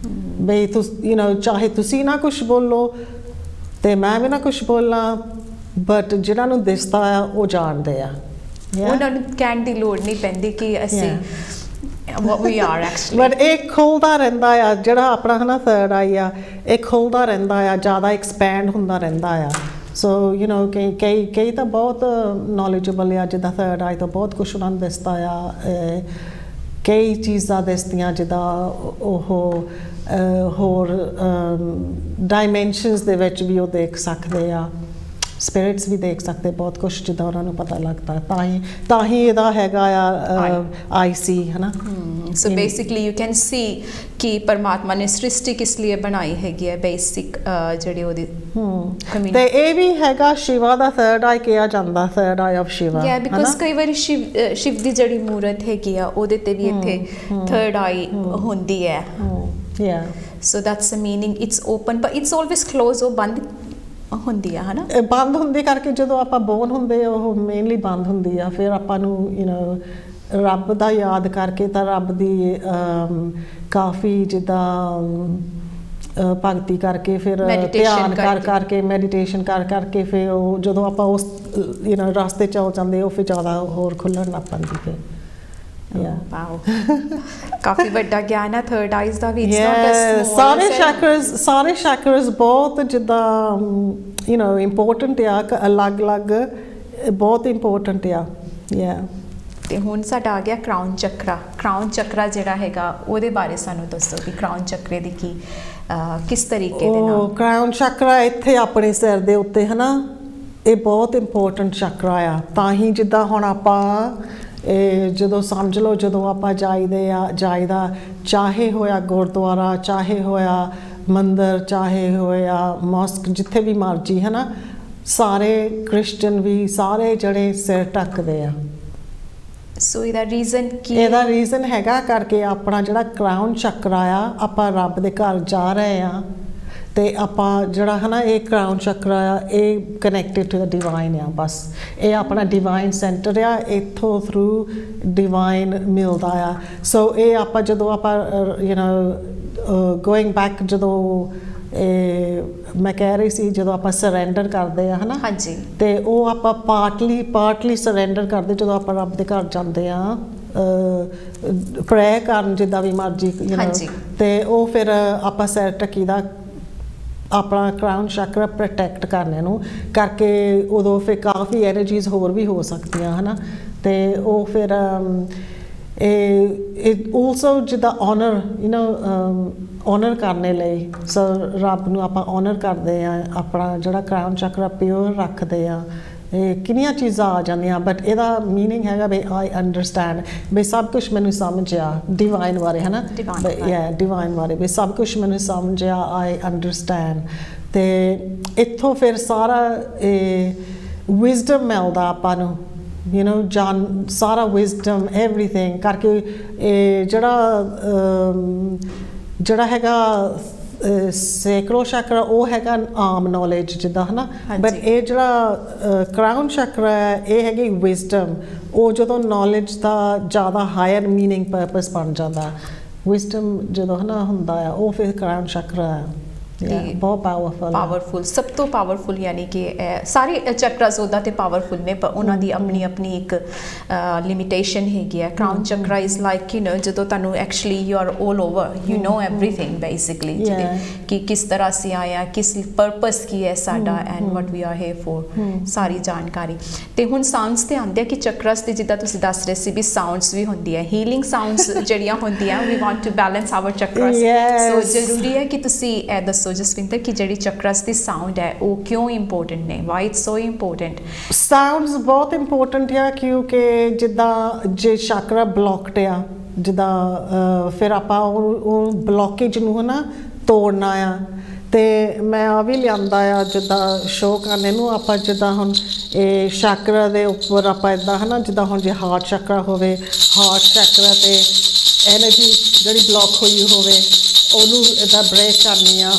ਬਈ ਚਾਹੇ ਤੁਸੀਂ ਨਾ ਕੁਝ ਬੋਲੋ ਤੇ ਮੈਂ ਵੀ ਨਾ ਕੁਝ ਬੋਲਾਂ ਬਟ ਜਿਹਨਾਂ ਨੂੰ ਦਿਸਦਾ ਆ ਉਹ ਜਾਣਦੇ ਆ ਉਹਨਾਂ ਨੂੰ ਕਹਿਣ ਦੀ ਲੋੜ ਨਹੀਂ ਪੈਂਦੀ ਕਿ ਅਸੀਂ what we are actually but ਇਹ ਖੁੱਲਦਾ ਰਹਿੰਦਾ ਆ ਜਿਹੜਾ ਆਪਣਾ ਥਰਡ ਆਈ ਆ ਇਹ ਖੁੱਲਦਾ ਰਹਿੰਦਾ ਆ ਜ਼ਿਆਦਾ ਐਕਸਪੈਂਡ ਹੁੰਦਾ ਰਹਿੰਦਾ ਆ ਸੋ ਕਈ ਤਾਂ ਬਹੁਤ ਨੌਲੇਜੇਬਲ ਆ ਜਿੱਦਾਂ ਥਰਡ ਆਈ ਤੋਂ ਬਹੁਤ ਕੁਛ ਉਹਨਾਂ ਨੂੰ ਦਿਸਦਾ ਆ ਕਈ ਚੀਜ਼ਾਂ ਦਿਸਦੀਆਂ ਜਿੱਦਾਂ ਉਹ ਹੋਰ ਡਾਈਮੈਂਸ਼ਨਸ ਦੇ ਵਿੱਚ ਵੀ ਉਹ ਦੇਖ ਸਕਦੇ ਆ ਸਪਿਰਿਟਸ ਵੀ ਦੇਖ ਸਕਦੇ ਬਹੁਤ ਕੁਛ ਜਿੱਦਾਂ ਉਹਨਾਂ ਨੂੰ ਪਤਾ ਲੱਗਦਾ ਤਾਂ ਹੀ ਇਹਦਾ ਹੈਗਾ ਆ ਆਈ ਸੀ ਹੈ ਨਾ so basically you can see ਕਿ ਪਰਮਾਤਮਾ ਨੇ ਸ੍ਰਿਸ਼ਟੀ ਕਿਸ ਲਈ ਬਣਾਈ ਹੈਗੀ ਹੈ ਬੇਸਿਕ ਜਿਹੜੀ ਉਹਦੀ ਤੇ ਇਹ ਵੀ ਹੈਗਾ ਸ਼ਿਵਾ ਦਾ ਥਰਡ ਆਈ ਕਿਹਾ ਜਾਂਦਾ ਥਰਡ ਆਈ ਆਫ ਸ਼ਿਵਾ ਯਾ ਬਿਕਾਜ਼ ਕਈ ਵਾਰੀ ਸ਼ਿਵ ਦੀ ਜਿਹੜੀ ਮੂਰਤ ਹੈਗੀ ਆ ਉਹਦੇ ਤੇ ਵੀ ਇੱਥੇ ਥਰਡ ਆਈ ਹੁੰਦੀ ਹੈ ਯਾ so that's a meaning it's open but it's always close ਉਹ ਬੰਦ ਹੁੰਦੀ ਆ ਹਨਾ ਬੰਦ ਹੁੰਦੀ ਕਰਕੇ ਜਦੋਂ ਆਪਾਂ ਬੋਰਨ ਹੁੰਦੇ ਉਹ ਮੇਨਲੀ ਬੰਦ ਹੁੰਦੀ ਆ ਫਿਰ ਆਪਾਂ ਨੂੰ ਰੱਬ ਦਾ ਯਾਦ ਕਰਕੇ ਤਾਂ ਰੱਬ ਦੀ ਕਾਫੀ ਜਿੱਦਾਂ ਭਗਤੀ ਕਰਕੇ ਫਿਰ ਧਿਆਨ ਕਰਕੇ ਮੈਡੀਟੇਸ਼ਨ ਕਰਕੇ ਫਿਰ ਉਹ ਜਦੋਂ ਆਪਾਂ ਉਸ ਰਸਤੇ ਚੱਲ ਜਾਂਦੇ ਉਹ ਫਿਰ ਜ਼ਿਆਦਾ ਹੋਰ ਖੁੱਲ੍ਹਣ ਲੱਗ ਪੈਂਦੀ ਫਿਰ ਵਾਓ ਕਾਫੀ ਵੱਡਾ ਗਿਆਨ ਹੈ ਥਰਡ ਆਈਜ਼ ਦਾ ਵੀ ਸਾਰੇ ਚੈਕਰਸ ਬਹੁਤ ਜਿੱਦਾਂ ਇੰਪੋਰਟੈਂਟ ਆ ਅਲੱਗ-ਅਲੱਗ ਬਹੁਤ ਇੰਪੋਰਟੈਂਟ ਆ ਤੇ ਹੁਣ ਸਾਡਾ ਆ ਗਿਆ ਕਰਾਊਨ ਚੱਕਰਾ ਜਿਹੜਾ ਹੈਗਾ ਉਹਦੇ ਬਾਰੇ ਸਾਨੂੰ ਦੱਸੋ ਕਿ ਕਰਾਊਨ ਚੱਕਰੇ ਦੀ ਕਿਸ ਤਰੀਕੇ ਦੇ ਨਾਲ ਕਰਾਊਨ ਚੱਕਰਾ ਇੱਥੇ ਆਪਣੇ ਸਿਰ ਦੇ ਉੱਤੇ ਹਨਾ ਇਹ ਬਹੁਤ ਇੰਪੋਰਟੈਂਟ ਚੱਕਰਾ ਆ ਤਾਂ ਹੀ ਜਿੱਦਾਂ ਹੁਣ ਆਪਾਂ ਜਦੋਂ ਸਮਝ ਲਓ ਜਦੋਂ ਆਪਾਂ ਜਾਈਦਾ ਚਾਹੇ ਹੋਇਆ ਗੁਰਦੁਆਰਾ ਚਾਹੇ ਹੋਇਆ ਮੰਦਰ ਚਾਹੇ ਹੋਇਆ ਮੌਸਕ ਜਿੱਥੇ ਵੀ ਮਰਜੀ ਹੈ ਨਾ ਸਾਰੇ ਕ੍ਰਿਸਚਨ ਵੀ ਸਾਰੇ ਜਿਹੜੇ ਸਿਰ ਢੱਕਦੇ ਆ ਸੋ ਇਹਦਾ ਰੀਜ਼ਨ ਹੈਗਾ ਕਰਕੇ ਆਪਣਾ ਜਿਹੜਾ ਕਰਾਊਨ ਚੱਕਰਾ ਆ ਆਪਾਂ ਰੱਬ ਦੇ ਘਰ ਜਾ ਰਹੇ ਆ ਤੇ ਆਪਾਂ ਜਿਹੜਾ ਹੈ ਨਾ ਇਹ ਕਰਾਊਨ ਚੱਕਰਾ ਆ ਇਹ ਕਨੈਕਟਡ ਟੂ ਦ ਡਿਵਾਈਨ ਆ ਬਸ ਇਹ ਆਪਣਾ ਡਿਵਾਈਨ ਸੈਂਟਰ ਆ ਇੱਥੋਂ ਥਰੂ ਡਿਵਾਈਨ ਮਿਲਦਾ ਆ ਸੋ ਇਹ ਆਪਾਂ ਜਦੋਂ ਆਪਾਂ ਗੋਇੰਗ ਬੈਕ ਜਦੋਂ ਮੈਂ ਕਹਿ ਰਹੀ ਸੀ ਜਦੋਂ ਆਪਾਂ ਸਰੈਂਡਰ ਕਰਦੇ ਆ ਹਨਾ ਹਾਂਜੀ ਤੇ ਉਹ ਆਪਾਂ ਪਾਰਟਲੀ ਸਰੈਂਡਰ ਕਰਦੇ ਜਦੋਂ ਆਪਾਂ ਰੱਬ ਦੇ ਘਰ ਜਾਂਦੇ ਆ ਪ੍ਰੇਅਰ ਕਰਨ ਜਿੱਦਾਂ ਵੀ ਮਰਜੀ ਤੇ ਉਹ ਫਿਰ ਆਪਾਂ ਸਿਰ ਢੱਕੀਦਾ ਆਪਣਾ ਕਰਾਊਨ ਚੱਕਰਾ ਪ੍ਰੋਟੈਕਟ ਕਰਨੇ ਨੂੰ ਕਰਕੇ ਉਦੋਂ ਫਿਰ ਕਾਫੀ ਐਨਰਜੀਜ਼ ਹੋਰ ਵੀ ਹੋ ਸਕਦੀਆਂ ਹਨਾ ਤੇ ਉਹ ਫਿਰ ਇਹ ਆਲਸੋ ਜਿੱਦਾਂ ਆਨਰ ਕਰਨੇ ਲਈ ਸੋ ਰੱਬ ਨੂੰ ਆਪਾਂ ਆਨਰ ਕਰਦੇ ਆ ਆਪਣਾ ਜਿਹੜਾ ਕਰਾਊਨ ਚੱਕਰਾ ਪਿਓਰ ਰੱਖਦੇ ਆ ਇਹ ਕਿੰਨੀਆਂ ਚੀਜ਼ਾਂ ਆ ਜਾਂਦੀਆਂ ਬਟ ਇਹਦਾ ਮੀਨਿੰਗ ਹੈਗਾ ਵੀ ਆਈ ਅੰਡਰਸਟੈਂਡ ਵੀ ਸਭ ਕੁਝ ਮੈਨੂੰ ਸਮਝ ਆ ਡਿਵਾਈਨ ਬਾਰੇ ਹੈ ਨਾ ਡਿਵਾਈਨ ਬਾਰੇ ਵੀ ਸਭ ਕੁਝ ਮੈਨੂੰ ਸਮਝ ਆ ਆਈ ਅੰਡਰਸਟੈਂਡ ਤੇ ਇੱਥੋਂ ਫਿਰ ਸਾਰਾ ਵਿਜ਼ਡਮ ਮਿਲਦਾ ਆਪਾਂ ਨੂੰ ਸਾਰਾ ਵਿਜ਼ਡਮ ਐਵਰੀਥਿੰਗ ਕਰਕੇ ਜਿਹੜਾ ਹੈਗਾ ਸੈਕਰੋ ਚੱਕਰਾ ਉਹ ਹੈਗਾ ਆਮ ਨੌਲੇਜ ਜਿੱਦਾਂ ਹਨਾ ਬਟ ਇਹ ਜਿਹੜਾ ਕਰਾਊਨ ਚੱਕਰਾ ਹੈ ਇਹ ਹੈਗੀ ਵਿਜ਼ਡਮ ਉਹ ਜਦੋਂ ਨੌਲੇਜ ਦਾ ਜ਼ਿਆਦਾ ਹਾਇਰ ਮੀਨਿੰਗ ਪਰਪਸ ਬਣ ਜਾਂਦਾ ਵਿਜ਼ਡਮ ਜਦੋਂ ਹਨਾ ਹੁੰਦਾ ਆ ਉਹ ਫਿਰ ਕਰਾਊਨ ਚੱਕਰਾ ਹੈ ਬਹੁਤ ਪਾਵਰਫੁਲ ਸਭ ਤੋਂ ਪਾਵਰਫੁਲ ਯਾਨੀ ਕਿ ਸਾਰੇ ਚੱਕਰਾਸ ਉਹਦਾ ਤੇ ਪਾਵਰਫੁਲ ਨੇ ਪਰ ਉਹਨਾਂ ਦੀ ਆਪਣੀ ਆਪਣੀ ਇੱਕ ਲਿਮਿਟੇਸ਼ਨ ਹੈਗੀ ਹੈ crown chakra is like you know ਜਦੋਂ ਤੁਹਾਨੂੰ actually you are 올 over you know everything basically ਕਿ ਕਿਸ ਤਰ੍ਹਾਂ ਅਸੀਂ ਆਏ ਆ ਕਿਸ ਪਰਪਸ ਕੀ ਹੈ ਸਾਡਾ and what we are here for ਸਾਰੀ ਜਾਣਕਾਰੀ ਤੇ ਹੁਣ ਸਾਊਂਡਸ ਤੇ ਆਉਂਦੇ ਆ ਕਿ ਚੱਕਰਾਸ ਤੇ ਜਿੱਦਾਂ ਤੁਸੀਂ ਦੱਸ ਰਹੇ ਸੀ ਵੀ ਸਾਊਂਡਸ ਵੀ ਹੁੰਦੀ ਹੈ ਹੀਲਿੰਗ ਸਾਊਂਡਸ ਜਿਹੜੀਆਂ ਹੁੰਦੀਆਂ we want to balance our chakras so ਜ਼ਰੂਰੀ ਹੈ ਕਿ ਤੁਸੀਂ ਇਹ ਦੱਸੋ ਜਸਵਿੰਦਰ ਕਿ ਜਿਹੜੀ ਚੱਕਰਾਸ ਦੀ ਸਾਊਂਡ ਹੈ ਉਹ ਕਿਉਂ ਇੰਪੋਰਟੈਂਟ ਨੇ Y it's so important sounds ਬਹੁਤ ਇੰਪੋਰਟੈਂਟ ਆ ਕਿਉਂਕਿ ਜਿੱਦਾਂ ਜੇ ਚੱਕਰਾ ਬਲੌਕਡ ਆ ਜਿੱਦਾਂ ਫਿਰ ਆਪਾਂ ਉਹ ਬਲੌਕੇਜ ਨੂੰ ਹਨਾ ਤੋੜਨਾ ਆ ਤੇ ਮੈਂ ਆ ਵੀ ਲਿਆਂਦਾ ਆ ਜਿੱਦਾਂ ਸ਼ੋਅ ਕਰਨੇ ਨੂੰ ਆਪਾਂ ਜਿੱਦਾਂ ਹੁਣ ਇਹ ਚੱਕਰਾ ਦੇ ਉੱਪਰ ਆਪਾਂ ਇੱਦਾਂ ਹਨਾ ਜਿੱਦਾਂ ਹੁਣ ਜੇ ਹਾਰਟ ਚੱਕਰਾ ਹੋਵੇ ਹਾਰਟ ਚੱਕਰਾ ਤੇ ਐਨਰਜੀ ਜਿਹੜੀ ਬਲੌਕ ਹੋਈ ਹੋਵੇ ਉਹਨੂੰ ਇੱਦਾਂ ਬ੍ਰੇਕ ਕਰਨੀ ਆ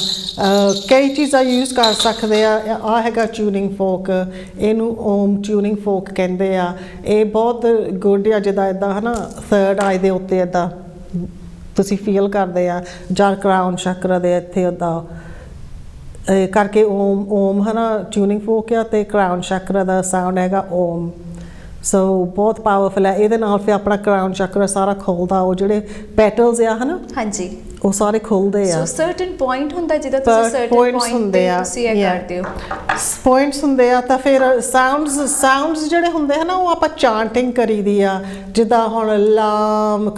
ਕਈ ਚੀਜ਼ਾਂ ਯੂਜ਼ ਕਰ ਸਕਦੇ ਆ ਹੈਗਾ ਟਿਊਨਿੰਗ ਫੋਕ ਇਹਨੂੰ ਓਮ ਟਿਊਨਿੰਗ ਫੋਕ ਕਹਿੰਦੇ ਆ ਇਹ ਬਹੁਤ ਗੁੱਡ ਆ ਜਿੱਦਾਂ ਇੱਦਾਂ ਹੈ ਨਾ ਥਰਡ ਆਈ ਦੇ ਉੱਤੇ ਇੱਦਾਂ ਤੁਸੀਂ ਫੀਲ ਕਰਦੇ ਆ ਜਾਂ ਕਰਾਊਨ ਚੱਕਰਾ ਦੇ ਇੱਥੇ ਉੱਦਾਂ ਕਰਕੇ ਓਮ ਹੈ ਨਾ ਟਿਊਨਿੰਗ ਫੋਕ ਆ ਅਤੇ ਕਰਾਊਨ ਚੱਕਰਾ ਦਾ ਸਾਊਂਡ ਹੈਗਾ ਓਮ ਸੋ ਬਹੁਤ ਪਾਵਰਫੁਲ ਹੈ ਇਹਦੇ ਨਾਲ ਫਿਰ ਆਪਣਾ ਕਰਾਊਨ ਚੱਕਰਾ ਸਾਰਾ ਖੁੱਲਦਾ ਉਹ ਜਿਹੜੇ ਪੈਟਲਸ ਆ ਹੈ ਨਾ ਹਾਂਜੀ ਉਹ ਸਾਰੇ ਖੁੱਲਦੇ ਆ ਸੋ ਸਰਟਨ ਪੁਆਇੰਟ ਹੁੰਦਾ ਜਿਹਦਾ ਤੁਸੀਂ ਸਰਟਨ ਪੁਆਇੰਟ ਹੁੰਦੇ ਆ ਤੁਸੀਂ ਇਹ ਕਰਦੇ ਹੋ ਪੁਆਇੰਟਸ ਹੁੰਦੇ ਆ ਤਾਂ ਫਿਰ ਸਾਊਂਡਸ ਜਿਹੜੇ ਹੁੰਦੇ ਹਨ ਨਾ ਉਹ ਆਪਾਂ ਚਾਂਟਿੰਗ ਕਰੀਦੀ ਆ ਜਿੱਦਾਂ ਹੁਣ ਲਾਮ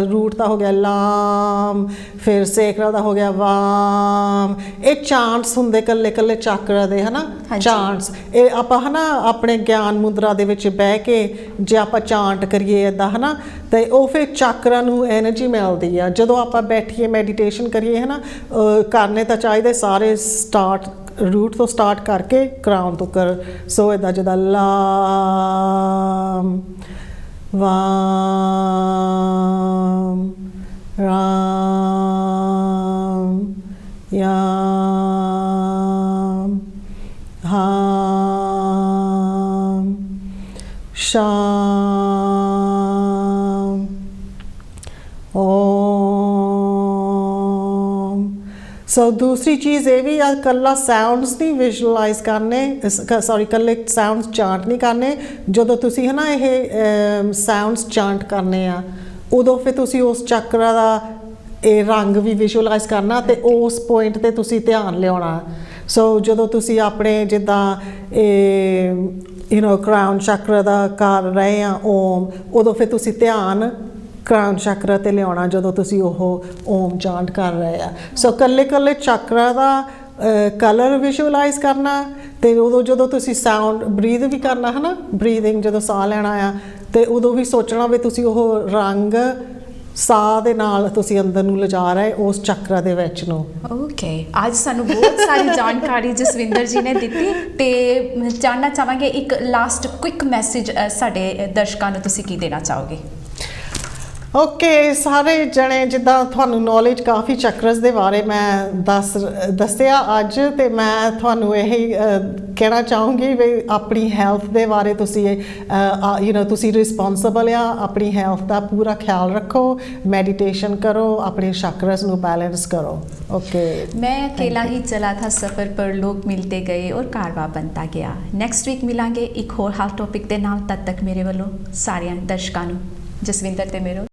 ਰੂਟ ਦਾ ਹੋ ਗਿਆ ਲਾਮ ਫਿਰ ਸੇਕਰਾ ਦਾ ਹੋ ਗਿਆ ਵਾਮ ਇਹ ਚਾਂਟਸ ਹੁੰਦੇ ਕੱਲੇ ਕੱਲੇ ਚੱਕਰਾ ਦੇ ਹਨਾ ਚਾਂਟਸ ਇਹ ਆਪਾਂ ਹਨਾ ਆਪਣੇ ਗਿਆਨ ਮੁਦਰਾ ਦੇ ਵਿੱਚ ਬਹਿ ਕੇ ਜੇ ਆਪਾਂ ਚਾਂਟ ਕਰੀਏ ਇਦਾਂ ਹਨਾ ਤੇ ਉਹ ਫਿਰ ਚੱਕਰਾਂ ਨੂੰ ਐਨਰਜੀ ਮਿਲਦੀ ਆ ਜਦੋਂ ਆਪਾਂ ਬੈਠੀਏ ਮੈਡੀਟੇਸ਼ਨ ਕਰੀਏ ਹੈ ਨਾ ਕਰਨੇ ਤਾਂ ਚਾਹੀਦੇ ਸਾਰੇ ਸਟਾਰਟ ਰੂਟ ਤੋਂ ਸਟਾਰਟ ਕਰਕੇ ਕਰਾਊਨ ਤੋਂ ਕਰ ਸੋ ਇੱਦਾਂ ਜਿੱਦਾਂ ਲਾਮ ਵਾਮ ਰਾਮ ਯਾਮ ਹਾਮ ਸ਼ਾਮ ਸੋ ਦੂਸਰੀ ਚੀਜ਼ ਇਹ ਵੀ ਆ ਇਕੱਲਾ ਸਾਊਂਡਸ ਨਹੀਂ ਵਿਜ਼ੂਅਲਾਈਜ਼ ਕਰਨੇ ਸੌਰੀ ਇਕੱਲੇ ਸਾਊਂਡਸ ਚਾਂਟ ਨਹੀਂ ਕਰਨੇ ਜਦੋਂ ਤੁਸੀਂ ਹੈ ਨਾ ਇਹ ਸਾਊਂਡਸ ਚਾਂਟ ਕਰਨੇ ਆ ਉਦੋਂ ਫਿਰ ਤੁਸੀਂ ਉਸ ਚੱਕਰਾ ਦਾ ਇਹ ਰੰਗ ਵੀ ਵਿਜ਼ੂਅਲਾਈਜ਼ ਕਰਨਾ ਅਤੇ ਉਸ ਪੁਆਇੰਟ 'ਤੇ ਤੁਸੀਂ ਧਿਆਨ ਲਿਆਉਣਾ ਸੋ ਜਦੋਂ ਤੁਸੀਂ ਆਪਣੇ ਜਿੱਦਾਂ ਇਹ ਯੂ ਨੋ ਕਰਾਊਨ ਚੱਕਰਾ ਦਾ ਕਰ ਰਹੇ ਆ ਓਮ ਉਦੋਂ ਫਿਰ ਤੁਸੀਂ ਧਿਆਨ ਕਰਾਊਨ ਚੱਕਰਾ 'ਤੇ ਲਿਆਉਣਾ ਜਦੋਂ ਤੁਸੀਂ ਉਹ ਓਮ ਚਾਂਟ ਕਰ ਰਹੇ ਆ ਸੋ ਇਕੱਲੇ ਇਕੱਲੇ ਚੱਕਰਾ ਦਾ ਕਲਰ ਵਿਜ਼ੂਅਲਾਈਜ਼ ਕਰਨਾ ਅਤੇ ਉਦੋਂ ਜਦੋਂ ਤੁਸੀਂ ਸਾਊਂਡ ਬਰੀਥ ਵੀ ਕਰਨਾ ਹੈ ਨਾ ਬਰੀਥਿੰਗ ਜਦੋਂ ਸਾਹ ਲੈਣਾ ਆ ਅਤੇ ਉਦੋਂ ਵੀ ਸੋਚਣਾ ਵੀ ਤੁਸੀਂ ਉਹ ਰੰਗ ਸਾਹ ਦੇ ਨਾਲ ਤੁਸੀਂ ਅੰਦਰ ਨੂੰ ਲਿਜਾ ਰਹੇ ਉਸ ਚੱਕਰਾ ਦੇ ਵਿੱਚ ਨੂੰ ਓਕੇ ਅੱਜ ਸਾਨੂੰ ਬਹੁਤ ਸਾਰੀ ਜਾਣਕਾਰੀ ਜਸਵਿੰਦਰ ਜੀ ਨੇ ਦਿੱਤੀ ਤੇ ਜਾਣਨਾ ਚਾਹਾਂਗੇ ਇੱਕ ਲਾਸਟ ਕੁਇਕ ਮੈਸੇਜ ਸਾਡੇ ਦਰਸ਼ਕਾਂ ਨੂੰ ਤੁਸੀਂ ਕੀ ਦੇਣਾ ਚਾਹੋਗੇ ਓਕੇ ਸਾਰੇ ਜਣੇ ਜਿੱਦਾਂ ਤੁਹਾਨੂੰ ਨੌਲੇਜ ਕਾਫੀ ਚੱਕਰਸ ਦੇ ਬਾਰੇ ਮੈਂ ਦੱਸਿਆ ਅੱਜ ਅਤੇ ਮੈਂ ਤੁਹਾਨੂੰ ਇਹ ਕਹਿਣਾ ਚਾਹੂੰਗੀ ਵੀ ਆਪਣੀ ਹੈਲਥ ਦੇ ਬਾਰੇ ਤੁਸੀਂ ਯੂ ਨੋ ਤੁਸੀਂ ਰਿਸਪੋਂਸੀਬਲ ਆ ਆਪਣੀ ਹੈਲਥ ਦਾ ਪੂਰਾ ਖਿਆਲ ਰੱਖੋ ਮੈਡੀਟੇਸ਼ਨ ਕਰੋ ਆਪਣੇ ਚੱਕਰਸ ਨੂੰ ਬੈਲੈਂਸ ਕਰੋ ਓਕੇ मैं अकेला ही चला था सफ़र पर लोग मिलते गए और कारवा बनता गया नैक्सट वीक मिलांगे एक होर हाल टॉपिक दे नाल तद तक मेरे वालों सारियां दर्शकां नूं जसविंदर ते मेरो